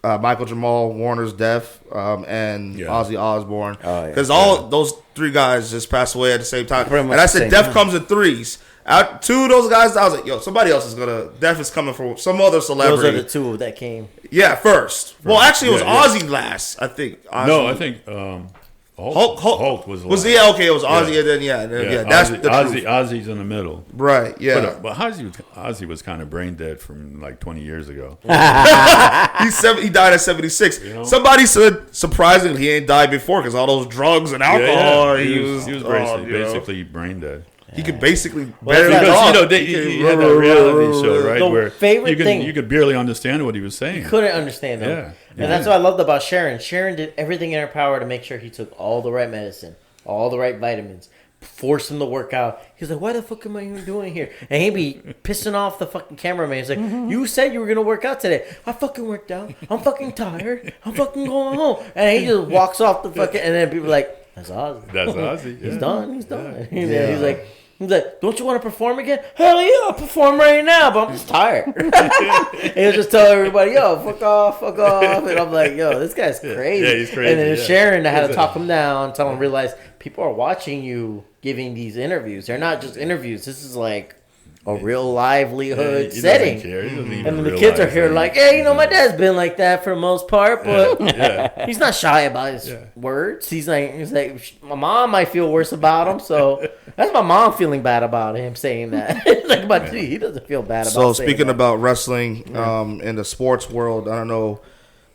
Michael Jamal Warner's death and Yeah. Ozzy Osbourne, Oh, yeah. because all those three guys just passed away at the same time. Pretty much And I the said, same death time. comes in threes. Out two of those guys, I was like, yo, somebody else is gonna. Death is coming from some other Those celebrity. are the two that came. Yeah, first. Well, actually, it was Yeah, yeah. Ozzy last. I think. Ozzy. No, I think Hulk was okay. It was Ozzy, and then that's the truth. Ozzy's in the middle. Right, yeah. But Ozzy was kind of brain dead from like 20 years ago. He died at 76. You know? Somebody said surprisingly he ain't died before because all those drugs and alcohol. Yeah. He was basically brain dead. He could basically barely talk. He had that reality show, right? Where thing, you could barely understand what he was saying. You couldn't understand him. Yeah. And that's what I loved about Sharon. Sharon did everything in her power to make sure he took all the right medicine, all the right vitamins, force him to work out. He's like, why the fuck am I even doing here? And he'd be pissing off the fucking cameraman. He's like, you said you were going to work out today. I fucking worked out. I'm fucking tired. I'm fucking going home. And he just walks off the fucking... And then people are like, that's Ozzy. That's Ozzy. He's done. He's done. Yeah. He's like, don't you want to perform again? Hell yeah, I'll perform right now, but I'm just tired. And he'll just tell everybody, yo, fuck off. And I'm like, yo, this guy's crazy. Yeah, he's crazy. And then Sharon had to talk him down, tell him, realize people are watching you giving these interviews. They're not just interviews. This is like a real livelihood setting. And then the kids are here like, hey, my dad's been like that for the most part, but he's not shy about his words. He's like, my mom might feel worse about him, so that's my mom feeling bad about him saying that. Like, but he doesn't feel bad about. So speaking about wrestling, in the sports world, I don't know.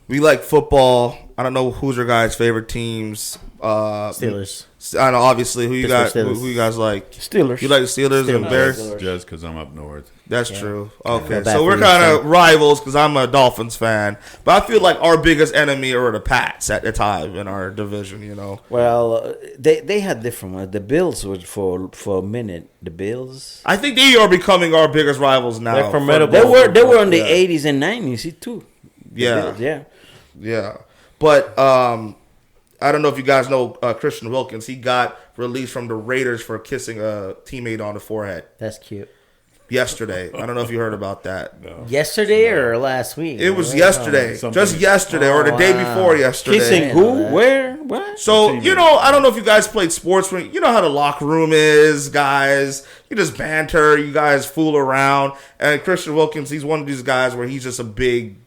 We like football. I don't know who's your guys' favorite teams. Steelers. I know, obviously. Who you guys like? Steelers. You like the Steelers and Bears? Just because I'm up north. That's true. Okay, so we're kind of rivals because I'm a Dolphins fan. But I feel like our biggest enemy are the Pats at the time in our division, Well, they had different ones. The Bills were for a minute. The Bills. I think they are becoming our biggest rivals now. They're formidable. They were in the 80s and 90s too. Yeah. But I don't know if you guys know Christian Wilkins. He got released from the Raiders for kissing a teammate on the forehead. That's cute. Yesterday. I don't know if you heard about that. No. Yesterday or last week? It was yesterday. Just yesterday or the day before yesterday. Kissing who? Where? What? So, I don't know if you guys played sports. You know how the locker room is, guys. You just banter. You guys fool around. And Christian Wilkins, he's one of these guys where he's just a big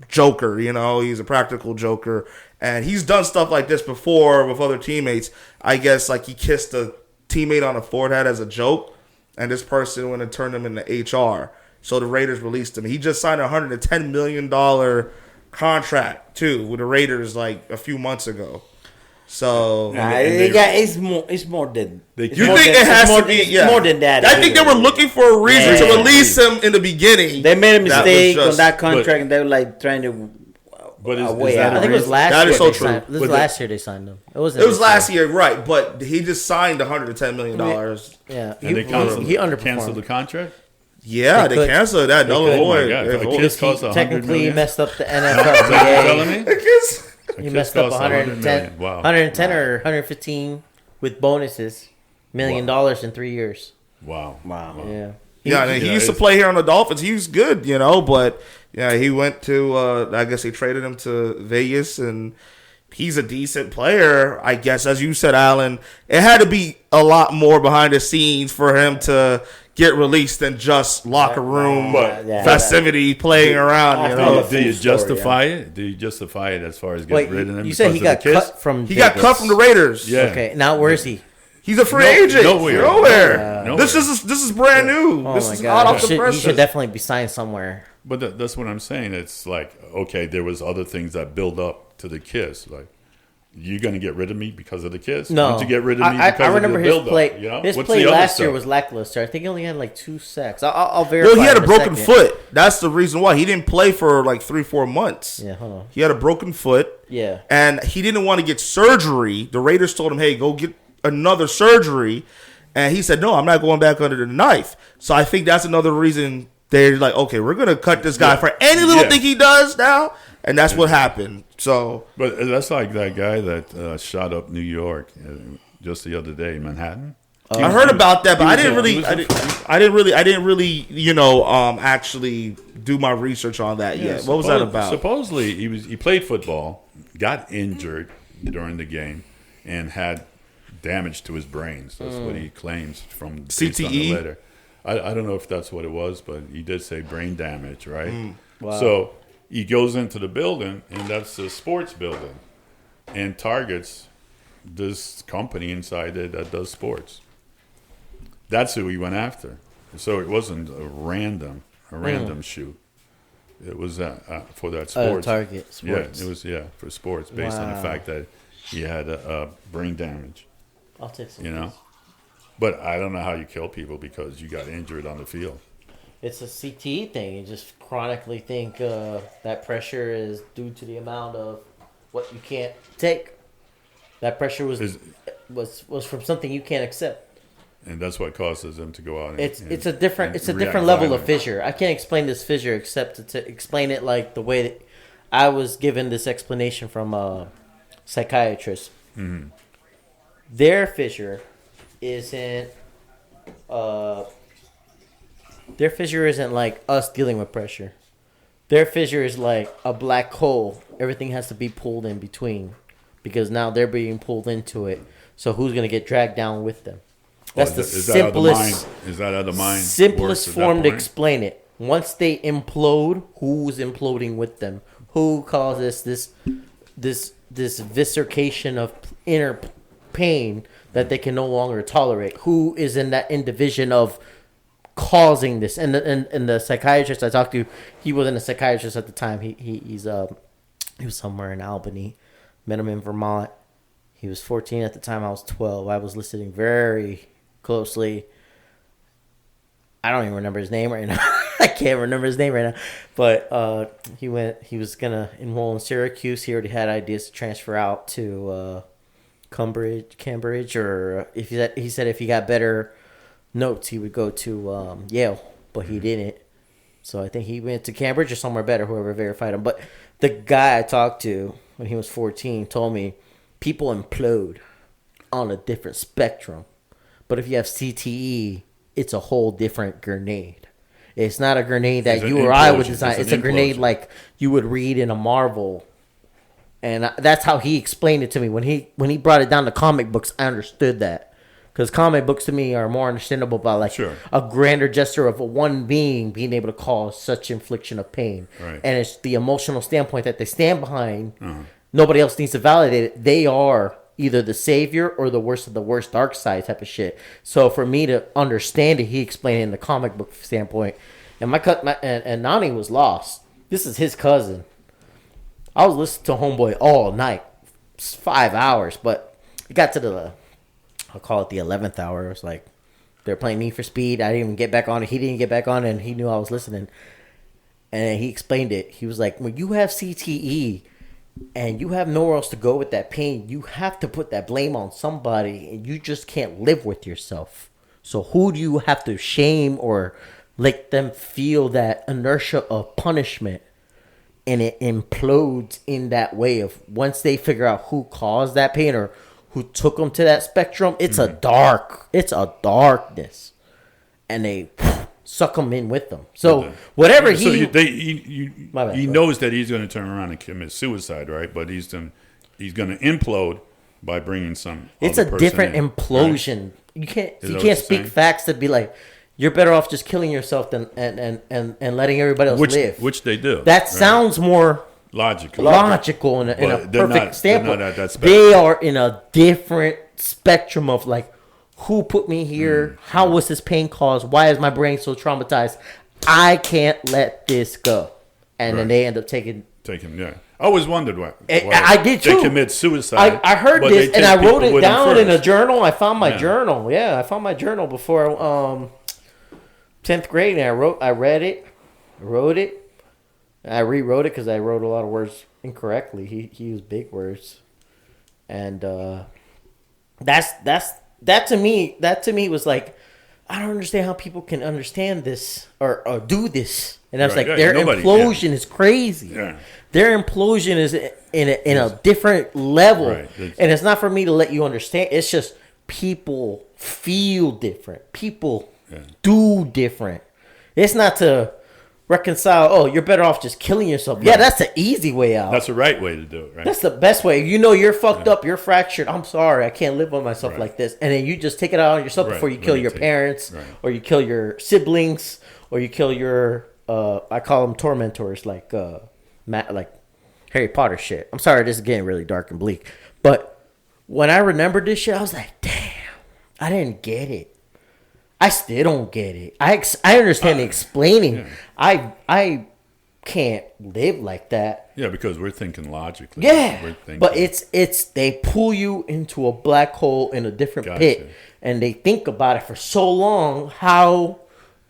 joker, he's a practical joker, and he's done stuff like this before with other teammates. I guess like he kissed a teammate on the forehead as a joke, and this person went and turned him into HR. So the Raiders released him. He just signed a $110 million contract too with the Raiders like a few months ago. So it's more than. You think it has to be? Yeah, more than that. I think they were looking for a reason to release him in the beginning. They made a mistake on that contract, and they were like trying to. But I think it was last year. This was last year they signed him. It was last year, right? But he just signed $110 million. Yeah, and they he underperformed. Canceled the contract. Yeah, they canceled that. Null and void. He technically messed up the NFL. You messed up 110 or 115 with bonuses, $1 million in 3 years. Wow. Yeah. He used to play here on the Dolphins. He was good, but he went to, I guess they traded him to Vegas, and he's a decent player, I guess. As you said, Alan, it had to be a lot more behind the scenes for him to get released than just locker room festivity playing around. Do you justify it? Do you justify it as far as getting rid of him? You said he got cut from. He got cut from the Raiders. Yeah. Okay. Now where is he? He's a free agent. Nowhere. This is brand new. Oh this my is God. hot off the presses. He should definitely be signed somewhere. But that's what I'm saying. It's like, okay, there was other things that build up to the kiss. Like, you going to get rid of me because of the kiss? No. Why don't you get rid of me because I remember of the build-up? His play last year was lackluster. I think he only had like 2 sacks. I'll verify. Well, he had a broken foot. That's the reason why. He didn't play for like 3-4 months. Yeah, hold on. He had a broken foot. Yeah. And he didn't want to get surgery. The Raiders told him, hey, go get another surgery. And he said, no, I'm not going back under the knife. So I think that's another reason they're like, okay, we're going to cut this guy for any little thing he does now. And that's what happened. So, but that's like that guy that shot up New York just the other day in Manhattan. I heard about that, but I didn't really, actually do my research on that yet. What was that about? Supposedly, he played football, got injured during the game, and had damage to his brains. That's what he claims from CTE. On the letter. I don't know if that's what it was, but he did say brain damage, right? Wow. So he goes into the building, and that's a sports building, and targets this company inside it that does sports. That's who we went after. So it wasn't a random shoot. It was for that sports. Target sports. Yeah, it was for sports based on the fact that he had brain damage. I'll take some. You know, but I don't know how you kill people because you got injured on the field. It's a CTE thing. You just chronically think that pressure is due to the amount of what you can't take. That pressure was from something you can't accept. And that's what causes them to go out. It's a different level of fissure. I can't explain this fissure except to explain it like the way that I was given this explanation from a psychiatrist. Mm-hmm. Their fissure isn't. Their fissure isn't like us dealing with pressure. Their fissure is like a black hole. Everything has to be pulled in between because now they're being pulled into it. So who's going to get dragged down with them? That's the simplest. Is that how the mind? Simplest form to explain it. Once they implode, who's imploding with them? Who causes this visceration of inner pain that they can no longer tolerate? Who is in that division of causing this? And the psychiatrist I talked to, he wasn't a psychiatrist at the time. He was somewhere in Albany. Met him in Vermont. He was 14 at the time. I was 12. I was listening very closely. I don't even remember his name right now. I can't remember his name right now. But he was gonna enroll in Syracuse. He already had ideas to transfer out to Cambridge, or if he said if he got better notes, he would go to Yale, but he didn't. So I think he went to Cambridge or somewhere better, whoever verified him. But the guy I talked to when he was 14 told me people implode on a different spectrum. But if you have CTE, it's a whole different grenade. It's not a grenade that you or I would design. It's a grenade like you would read in a Marvel. And that's how he explained it to me. When he brought it down to comic books, I understood that. Because comic books to me are more understandable about like a grander gesture of one being able to cause such infliction of pain. Right. And it's the emotional standpoint that they stand behind. Uh-huh. Nobody else needs to validate it. They are either the savior or the worst of the worst, dark side type of shit. So for me to understand it, he explained it in the comic book standpoint. And and Ronnie was lost. This is his cousin. I was listening to Homeboy all night, 5 hours, but it got to I'll call it the 11th hour. It was like they're playing Need for Speed. I didn't even get back on it. He didn't get back on it, and he knew I was listening. And he explained it. He was like, when you have CTE and you have nowhere else to go with that pain, you have to put that blame on somebody, and you just can't live with yourself. So who do you have to shame or let them feel that inertia of punishment? And it implodes in that way of once they figure out who caused that pain or who took them to that spectrum, it's a darkness, and they suck them in with them. So whatever he knows that he's going to turn around and commit suicide, right? But he's going to implode by bringing some. It's a different implosion. Right? You can't speak facts to be like, you're better off just killing yourself than and letting everybody else live. Which they do. That sounds more logical in a perfect standpoint. They are in a different spectrum of like, who put me here? How was this pain caused? Why is my brain so traumatized? I can't let this go. And then they end up taking. Yeah. I always wondered why I did too. They commit suicide. I heard this and I wrote it down in a journal. I found my journal. Yeah, I found my journal before 10th grade, and I read it, wrote it. I rewrote it because I wrote a lot of words incorrectly. He used big words, and that to me was like, I don't understand how people can understand this or do this. And I was their implosion is crazy. Yeah. Their implosion is in a different level, and it's not for me to let you understand. It's just people feel different. People do different. It's not to reconcile. Oh, you're better off just killing yourself. Right. Yeah, that's the easy way out. That's the right way to do it. Right. That's the best way. You know you're fucked up. You're fractured. I'm sorry. I can't live with myself like this. And then you just take it out on yourself before you kill your parents, or you kill your siblings, or you kill your. I call them tormentors, like Harry Potter shit. I'm sorry, this is getting really dark and bleak, but when I remembered this shit, I was like, damn, I didn't get it. I still don't get it. I understand the explaining. Yeah. I can't live like that. Yeah, because we're thinking logically. Yeah, We're thinking, but it's they pull you into a black hole in a different pit, and they think about it for so long. How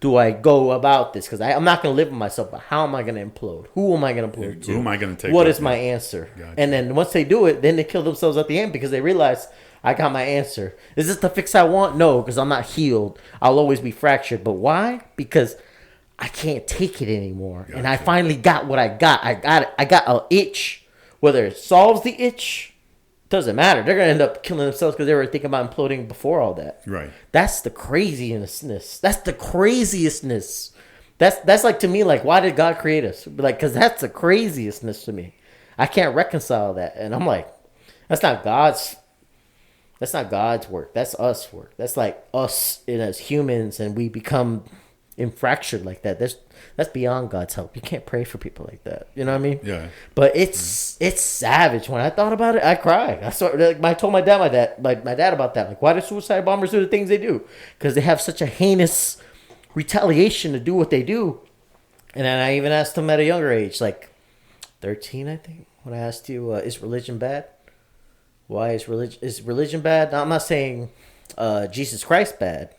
do I go about this? Because I'm not going to live with myself, but how am I going to implode? Who am I going to implode to? Who am I going to take? What is my answer? Gotcha. And then once they do it, then they kill themselves at the end because they realize I got my answer. Is this the fix I want? No, because I'm not healed. I'll always be fractured. But why? Because I can't take it anymore. Gotcha. And I finally got what I got. I got it. I got an itch. Whether it solves the itch, doesn't matter. They're gonna end up killing themselves because they were thinking about imploding before all that. Right. That's the craziness. That's the craziestness. That's like, to me, like, why did God create us? Like, because that's the craziestness to me. I can't reconcile that, and I'm like, that's not God's work. That's us work. That's like us as humans, and we become fractured like that. That's beyond God's help. You can't pray for people like that. You know what I mean? Yeah. But it's savage. When I thought about it, I cried. I told my dad about that. Like, why do suicide bombers do the things they do? Because they have such a heinous retaliation to do what they do. And then I even asked him at a younger age, like 13, I think, when I asked you, is religion bad? Why is religion bad? Now, I'm not saying Jesus Christ bad,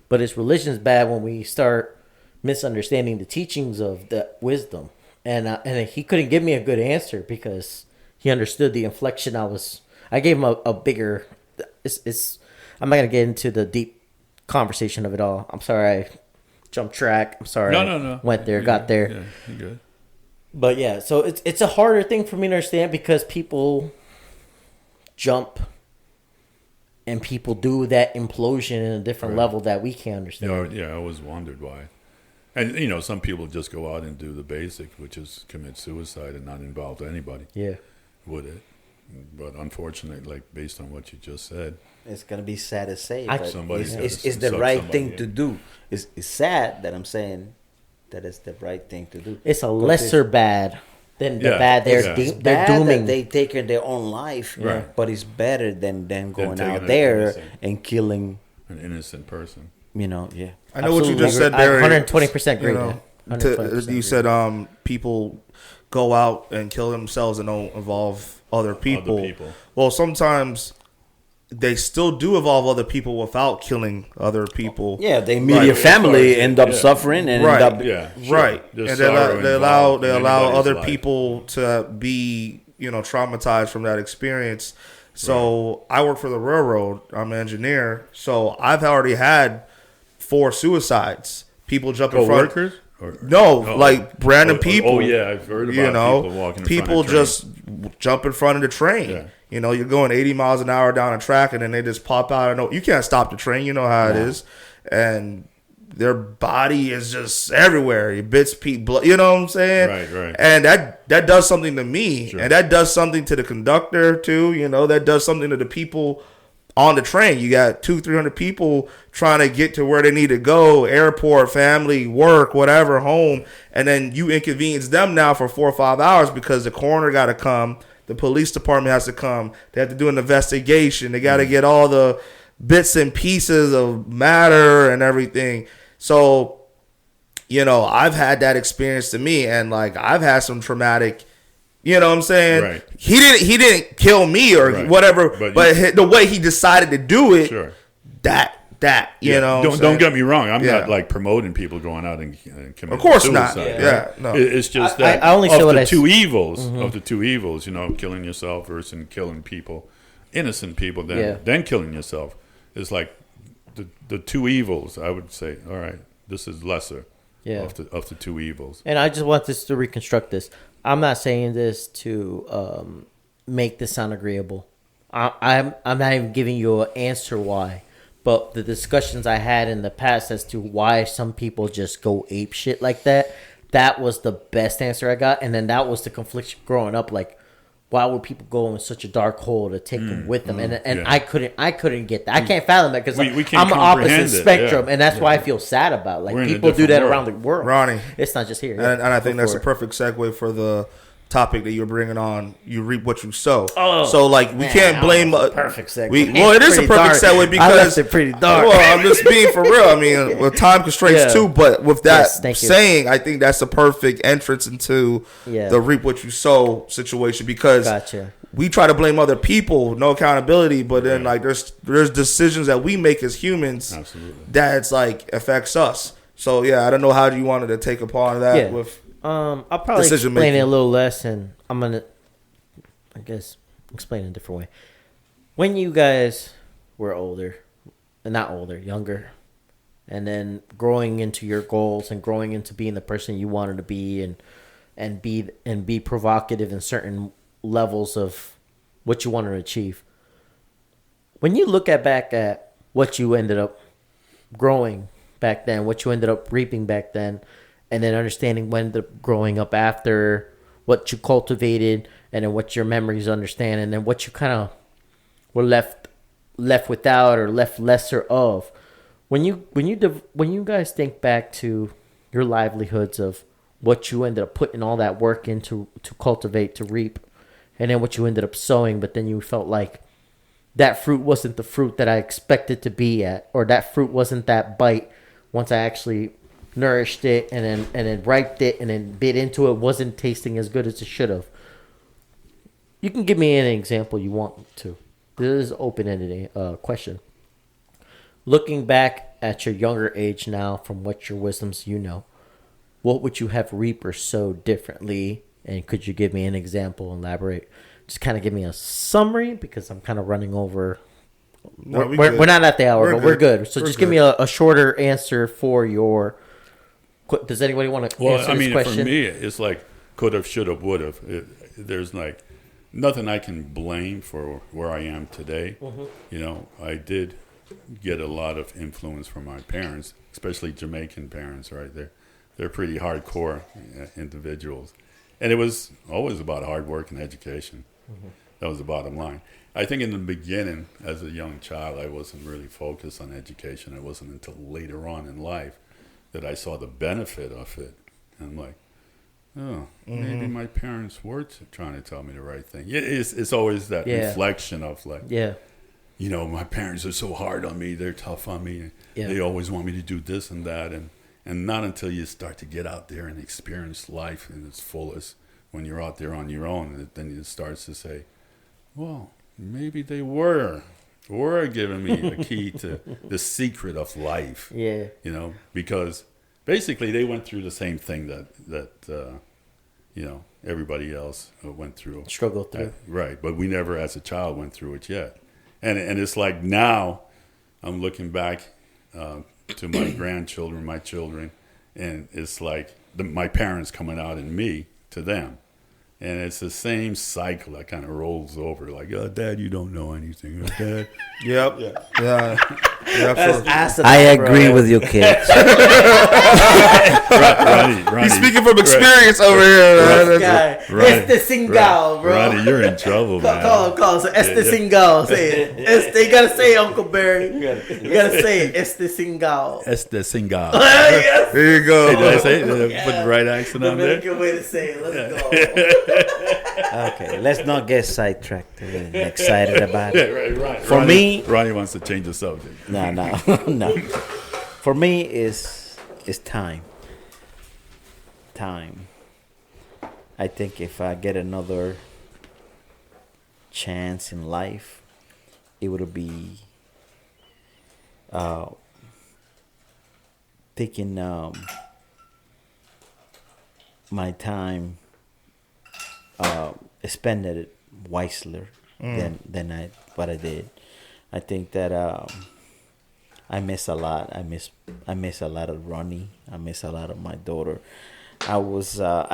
but is religion bad when we start misunderstanding the teachings of the wisdom? And he couldn't give me a good answer because he understood the inflection I gave him a bigger. I'm not gonna get into the deep conversation of it all. I'm sorry I jumped track. I'm sorry. No. Went there, got there. Yeah, you're good. But yeah, so it's a harder thing for me to understand because people jump and people do that implosion in a different level that we can't understand. Yeah, I always wondered why. And, some people just go out and do the basic, which is commit suicide and not involve anybody. Yeah. Would it? But unfortunately, like, based on what you just said. It's going to be sad to say, but it's the right thing to do. It's sad that I'm saying that it's the right thing to do. It's a lesser bad than the bad they're dooming. They take their own life, Right. But it's better than going taking out an there innocent- and killing, An innocent person. yeah. I know what you just said, I Barry. 120% agree. You 120% you said people go out and kill themselves and don't involve other people. Well, sometimes they still do involve other people without killing other people. Yeah, the immediate family end up suffering and Right. end up. Yeah, Right. There's And sorrow they involved in allow anybody's other life. people to be, traumatized from that experience. So I work for the railroad. I'm an engineer. So I've already had 4 suicides. People jump in front. Co-workers? No, like random people. Oh, yeah, I've heard about people walking in front of people trains. just jump in front of the train. Yeah. You're going 80 miles an hour down a track, and then they just pop out. And you can't stop the train. You know how it is. And their body is just everywhere. It bits blood. You know what I'm saying? Right. And that does something to me, Sure. and that does something to the conductor too. That does something to the people on the train. You got 200-300 people trying to get to where they need to go, airport, family, work, whatever, home, and then you inconvenience them now for 4 or 5 hours because the coroner got to come, the police department has to come, they have to do an investigation, they got to get all the bits and pieces of matter and everything. So, I've had that experience to me, and like I've had some traumatic. You know what I'm saying? Right. He didn't kill me or whatever, but the way he decided to do it, Sure. that you know. Don't get me wrong. I'm not like promoting people going out and committing Of course suicide. not. Yeah. No. It's just that I only say of what the I two evils, killing yourself versus killing people, innocent people, then killing yourself is like the two evils. I would say, all right, this is lesser of the two evils. And I just want this to reconstruct this. I'm not saying this to make this sound agreeable. I'm not even giving you an answer why. But the discussions I had in the past as to why some people just go ape shit like that was the best answer I got. And then that was the conflict growing up. Like, why would people go in such a dark hole to take them with them? And I couldn't get that. I can't fathom that because We can't I'm an opposite comprehend it, spectrum, and that's why I feel sad about it. Like, We're in a people do different that world. around the world. Ronnie. It's not just here. And I think that's a perfect segue for the topic that you're bringing on, you reap what you sow. Oh, so like we man, can't blame. Perfect segue. It is a Pretty perfect dark. segue I because left it pretty dark. Well, I'm just being for real. I mean, with time constraints Yeah. too, but with that Yes, thank you. saying, I think that's a perfect entrance into Yeah. the reap what you sow situation because Gotcha. we try to blame other people, no accountability, but then like there's decisions that we make as humans Absolutely. that it's like affects us. So yeah, I don't know how you wanted to take upon that Yeah. with. I'll probably Decision explain making. it a little less, and I'm gonna, I guess, explain it a different way. When you guys were older, not older, younger, and then growing into your goals and growing into being the person you wanted to be, and be provocative in certain levels of what you wanted to achieve. When you look back at what you ended up growing back then, what you ended up reaping back then, and then understanding when the growing up after, what you cultivated, and then what your memories understand, and then what you kind of were left without or left lesser of. When you guys think back to your livelihoods of what you ended up putting all that work into to cultivate, to reap, and then what you ended up sowing, but then you felt like that fruit wasn't the fruit that I expected to be at, or that fruit wasn't that bite once I actually nourished it and then riped it and then bit into it, wasn't tasting as good as it should have. You can give me any example you want to. This is an open-ended question. Looking back at your younger age now, from what your wisdoms you know, what would you have reaped or sowed differently? And could you give me an example, elaborate? Just kind of give me a summary because I'm kind of running over. No, We're not at the hour, but we're good. So We're just give me a shorter answer for your. Does anybody want to answer this question? For me, it's like could have, should have, would have. There's like nothing I can blame for where I am today. Mm-hmm. You know, I did get a lot of influence from my parents, especially Jamaican parents. Right, they're pretty hardcore individuals, and it was always about hard work and education. Mm-hmm. That was the bottom line. I think in the beginning, as a young child, I wasn't really focused on education. It wasn't until later on in life that I saw the benefit of it. And I'm like, oh, maybe my parents were trying to tell me the right thing. It's always that reflection of like, you know, my parents are so hard on me. They're tough on me. Yeah. They always want me to do this and that. And not until you start to get out there and experience life in its fullest, when you're out there on your own, then it starts to say, well, maybe they were giving me a key to the secret of life. Yeah. You know, because basically they went through the same thing that you know, everybody else went through. Struggled through. Right. But we never as a child went through it yet. And it's like now I'm looking back to my grandchildren, my children, and it's like my parents coming out in me to them. And it's the same cycle that kind of rolls over. Like, oh, Dad, you don't know anything. Oh, Dad. Yep. Yeah. I agree with you, kids. Ronnie, He's speaking from experience over here. Guy, Ronnie, este singal, bro. Ronnie, you're in trouble, man. Call. So este singal. Say it. You gotta say it, Uncle Barry. You gotta say it. Este singal. Este singal. Yes. There you go. Hey, did I say it? Did I put the right accent on there? Dominican way to say it. Let's go. Okay, let's not get sidetracked and excited about Yeah, it. right. For me- Ronnie wants to change the subject. No. For me, it's time. Time. I think if I get another chance in life, it would be taking my time, spending it wisely than what I did. I think that I miss a lot. I miss a lot of Ronnie. I miss a lot of my daughter. I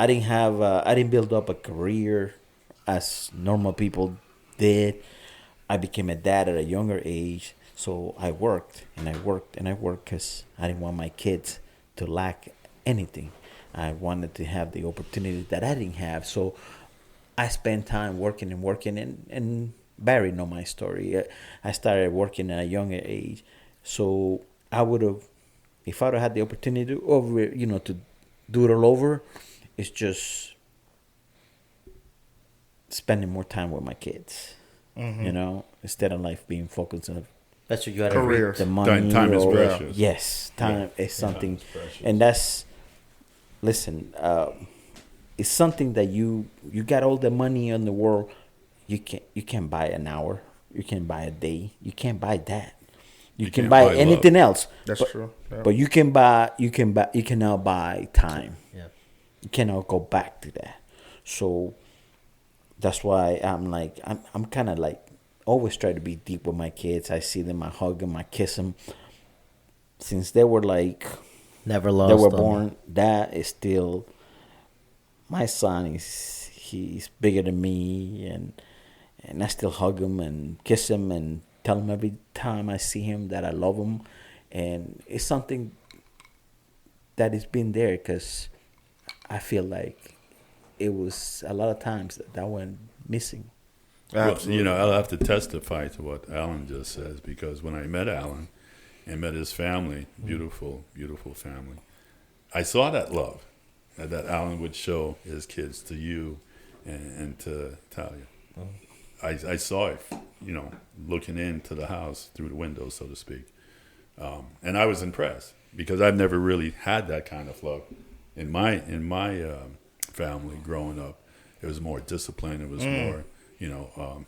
didn't build up a career as normal people did. I became a dad at a younger age, so I worked because I didn't want my kids to lack anything. I wanted to have the opportunity that I didn't have, so I spent time working and Barry know my story. I started working at a younger age, so I would have, if I would have had the opportunity to do it all over, it's just spending more time with my kids. You know, instead of life being focused on That's what you got to Careers. the money. Time is or- precious. Yes, time is something, Time is precious. and that's listen. It's something that you got all the money in the world. You can't buy an hour. You can't buy a day. You can't buy that. You can can't buy buy anything else. That's but, true. Yeah. But you cannot buy time. Yeah. You cannot go back to that. So that's why I'm kind of like always try to be deep with my kids. I see them, I hug them, I kiss them. Since they were like Never lost. they were them. born, that is still my son. He's bigger than me, and I still hug him and kiss him and tell him every time I see him that I love him, and it's something that has been there because I feel like it was a lot of times that went missing. Well, Absolutely. you know, I'll have to testify to what Alan just says, because when I met Alan and met his family, beautiful, beautiful family, I saw that love that Alan would show his kids to you and to Talia. I saw it, you know, looking into the house through the window, so to speak. And I was impressed because I've never really had that kind of love in my family growing up. It was more discipline. It was more, you know,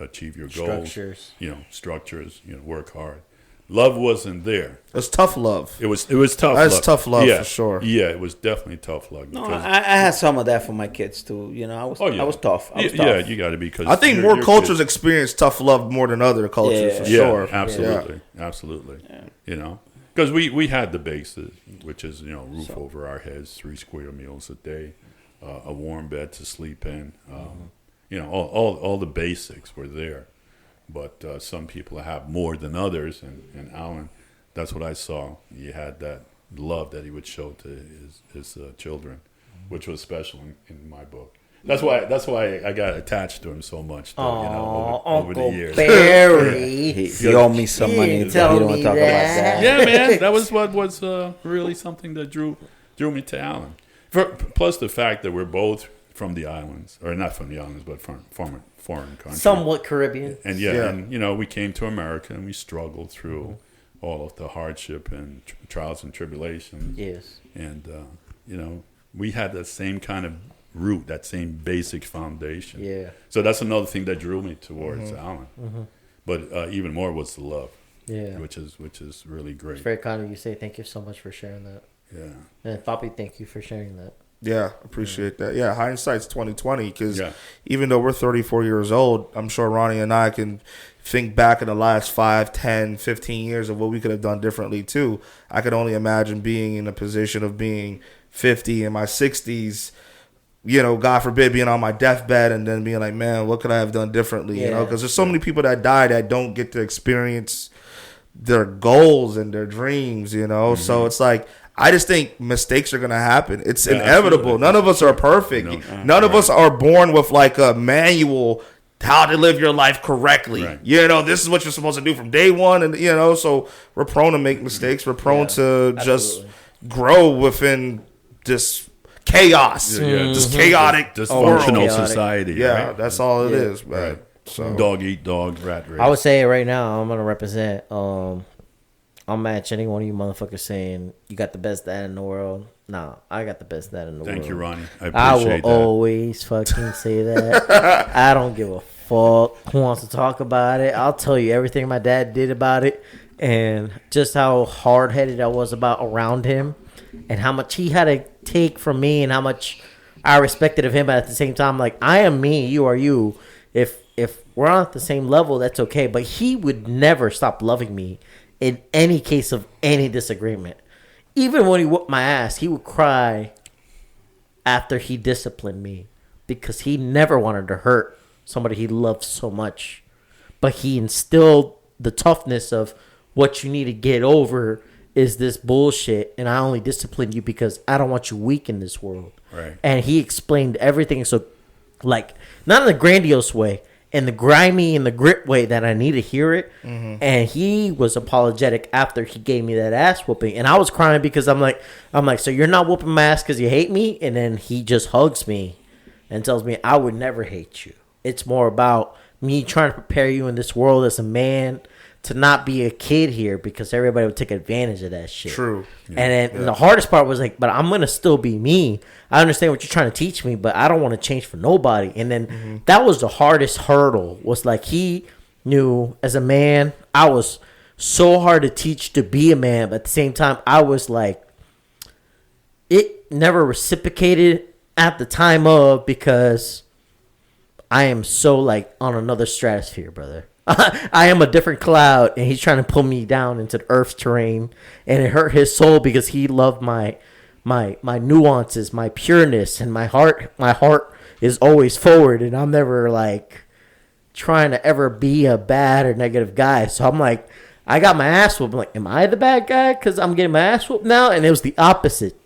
achieve your goals. Structures. You know, structures. You know, work hard. Love wasn't there. It's tough love. It was tough. That's love. tough love Yeah, for sure. Yeah, it was definitely tough love. No, because- I had some of that for my kids too. You know, I was Oh, yeah. I was tough. I was yeah, tough. you got to be. Cause I think your- more your cultures kids- experience tough love more than other cultures, Yeah. for Yeah, sure. absolutely, absolutely. You know, because we had the basis, which is, you know, roof over our heads, 3 square meals a day, a warm bed to sleep in. You know, all the basics were there, but some people have more than others, and Alan, that's what I saw. He had that love that he would show to his children, which was special in my book. That's why I got attached to him so much. Though, you know, over Uncle the years. Barry. He owed me some money. You But tell we don't me want to talk that. about that. Yeah, man, that was what was really something that drew me to Alan. Plus the fact that we're both from the islands, or not from the islands, but from foreign countries. Somewhat Caribbean. And Yeah. and you know, we came to America and we struggled through all of the hardship and trials and tribulations. Yes. And you know, we had that same kind of root, that same basic foundation. Yeah. So that's another thing that drew me towards Alan. But even more was the love, Yeah. which is really great. It's very kind of you. Say thank you so much for sharing that. Yeah. And Poppy, thank you for sharing that. Yeah, appreciate that. Yeah, hindsight's 2020 because Yeah. even though we're 34 years old, I'm sure Ronnie and I can think back in the last 5, 10, 15 years of what we could have done differently too. I could only imagine being in a position of being 50 in my 60s, you know, God forbid, being on my deathbed and then being like, man, what could I have done differently? You know, Yeah. because there's so many people that die that don't get to experience their goals and their dreams, you know? So it's like, I just think mistakes are going to happen. It's Yeah, inevitable. absolutely. None of us are perfect. No. None of us are born with like a manual how to live your life correctly. Right. You know, this is what you're supposed to do from day one. And, you know, so we're prone to make mistakes. We're prone to just grow within this chaos, Yeah, this chaotic dysfunctional world. Chaotic. society. Yeah, right? that's all it Yeah. is, man. Right. So Dog eat dog, rat race. I would say it right now. I'm gonna represent. I'll match any one of you motherfuckers saying you got the best dad in the world. Nah, I got the best dad in the world. Thank you, Ronnie. I I will appreciate that. always fucking say that. I don't give a fuck who wants to talk about it. I'll tell you everything my dad did about it and just how hard headed I was about around him and how much he had to take from me and how much I respected of him. But at the same time, like, I am me, you are you. If we're on the same level, that's okay. But he would never stop loving me in any case of any disagreement. Even when he whooped my ass, he would cry after he disciplined me because he never wanted to hurt somebody he loved so much. But he instilled the toughness of what you need to get over is this bullshit, and I only discipline you because I don't want you weak in this world. Right. And he explained everything so, like, not in a grandiose way, in the grimy and the grit way that I need to hear it. And he was apologetic after he gave me that ass whooping, and I was crying because I'm like, so you're not whooping my ass because you hate me? And then he just hugs me, and tells me I would never hate you. It's more about me trying to prepare you in this world as a man to not be a kid here because everybody would take advantage of that shit. True. And then the hardest part was like, but I'm going to still be me. I understand what you're trying to teach me, but I don't want to change for nobody. And then that was the hardest hurdle, was like he knew as a man, I was so hard to teach to be a man, but at the same time, I was like, it never reciprocated at the time of, because I am so like on another stratosphere, brother. I am a different cloud, and he's trying to pull me down into the earth's terrain, and it hurt his soul because he loved my nuances, my pureness, and my heart. My heart is always forward, and I'm never like trying to ever be a bad or negative guy. So I'm like, I got my ass whooped. I'm like, am I the bad guy because I'm getting my ass whooped now? And it was the opposite.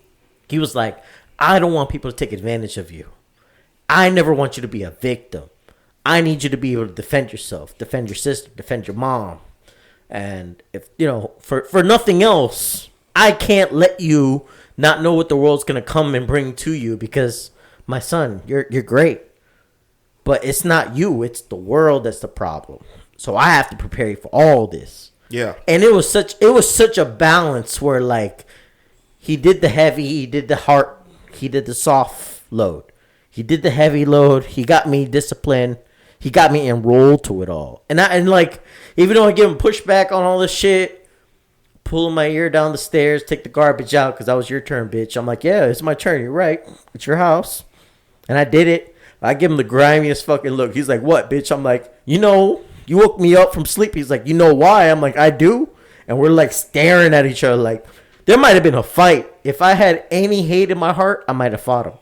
He was like, I don't want people to take advantage of you. I never want you to be a victim. I need you to be able to defend yourself, defend your sister, defend your mom. And if, for nothing else, I can't let you not know what the world's going to come and bring to you, because my son, you're great. But it's not you, it's the world that's the problem. So I have to prepare you for all this. Yeah. And it was such a balance where like he did the heavy, he did the hard, he did the soft load. He did the heavy load. He got me disciplined. He got me enrolled to it all. And like, even though I give him pushback on all this shit, pulling my ear down the stairs, take the garbage out because that was your turn, bitch. I'm like, yeah, it's my turn. You're right. It's your house. And I did it. I give him the grimiest fucking look. He's like, what, bitch? I'm like, you woke me up from sleep. He's like, you know why? I'm like, I do. And we're like staring at each other like, there might have been a fight. If I had any hate in my heart, I might have fought him.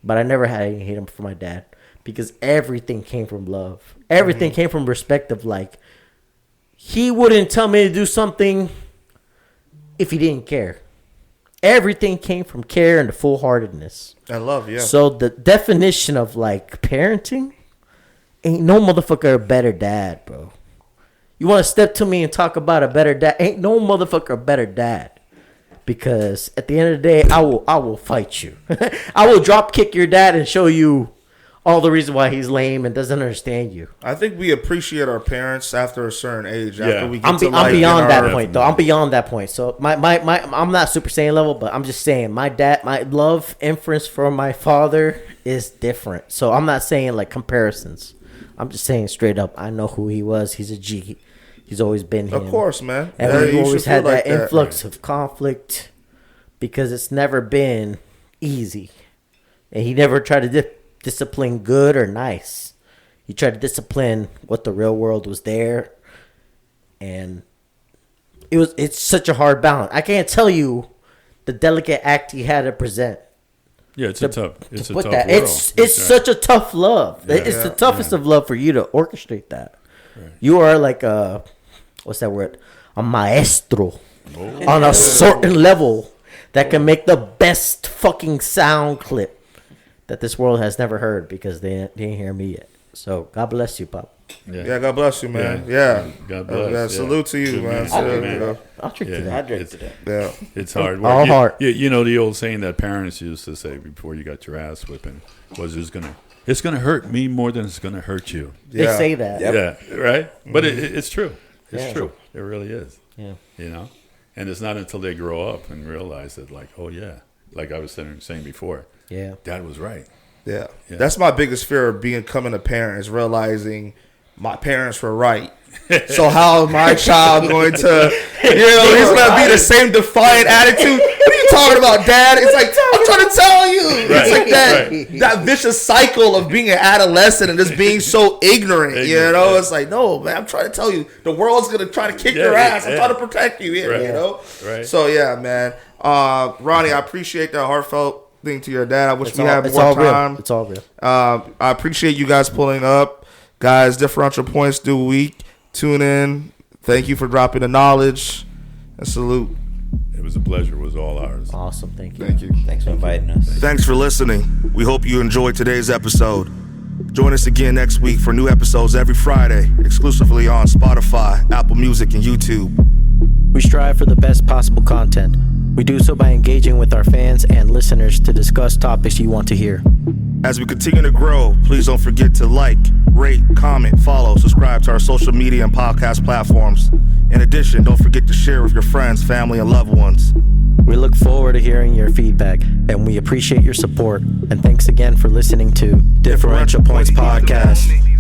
But I never had any hate for my dad, because everything came from love. Everything came from respect of like, he wouldn't tell me to do something if he didn't care. Everything came from care and the full-heartedness. I love, yeah. So the definition of like parenting, ain't no motherfucker a better dad, bro. You want to step to me and talk about a better dad? Ain't no motherfucker a better dad. Because at the end of the day, I will fight you. I will drop kick your dad and show you all the reason why he's lame and doesn't understand you. I think we appreciate our parents after a certain age. Yeah. After we get I'm beyond that point, though. I'm beyond that point. So my I'm not Super Saiyan level, but I'm just saying my love inference for my father is different. So I'm not saying like comparisons. I'm just saying straight up, I know who he was. He's a G. He's always been him. Of course, man. And we've always had like that influx of conflict, because it's never been easy. And he never tried to discipline good or nice. He tried to discipline what the real world was there. And it's such a hard balance. I can't tell you the delicate act he had to present. Yeah, it's a tough world. It's such a tough love. Yeah, it's the toughest of love for you to orchestrate that. Right. You are like what's that word? A maestro on a certain level that can make the best fucking sound clip that this world has never heard, because they didn't hear me yet. So God bless you, Pop. Yeah, God bless you, man. Yeah. God bless. Salute to you, man. I'll drink to that. I drink to that. Yeah. It's hard work. All heart. You know the old saying that parents used to say before you got your ass whipping was, it's gonna hurt me more than it's gonna hurt you. They say that. Yep. Yeah, right? But it's true. It's true. It really is. Yeah. And it's not until they grow up and realize that, like, oh yeah, like I was saying before. Yeah. Dad was right. Yeah. That's my biggest fear of becoming a parent, is realizing my parents were right. So how is my child going to, he's going to be the same defiant attitude? What are you talking about, Dad? It's like, I'm trying to tell you. Right. It's like that vicious cycle of being an adolescent and just being so ignorant, It's like, no, man, I'm trying to tell you, the world's going to try to kick your ass. I'm trying to protect you here, Right. So, yeah, man. Ronnie, I appreciate that heartfelt thing to your dad. I wish we had more time. Real. It's all real. I appreciate you guys pulling up. Guys, differential points due week. Tune in. Thank you for dropping the knowledge. And salute. It was a pleasure. It was all ours. Awesome. Thank you. Thank you. Thanks for inviting us. Thanks for listening. We hope you enjoyed today's episode. Join us again next week for new episodes every Friday, exclusively on Spotify, Apple Music, and YouTube. We strive for the best possible content. We do so by engaging with our fans and listeners to discuss topics you want to hear. As we continue to grow, please don't forget to like, rate, comment, follow, subscribe to our social media and podcast platforms. In addition, don't forget to share with your friends, family, and loved ones. We look forward to hearing your feedback, and we appreciate your support. And thanks again for listening to Differential Points Podcast.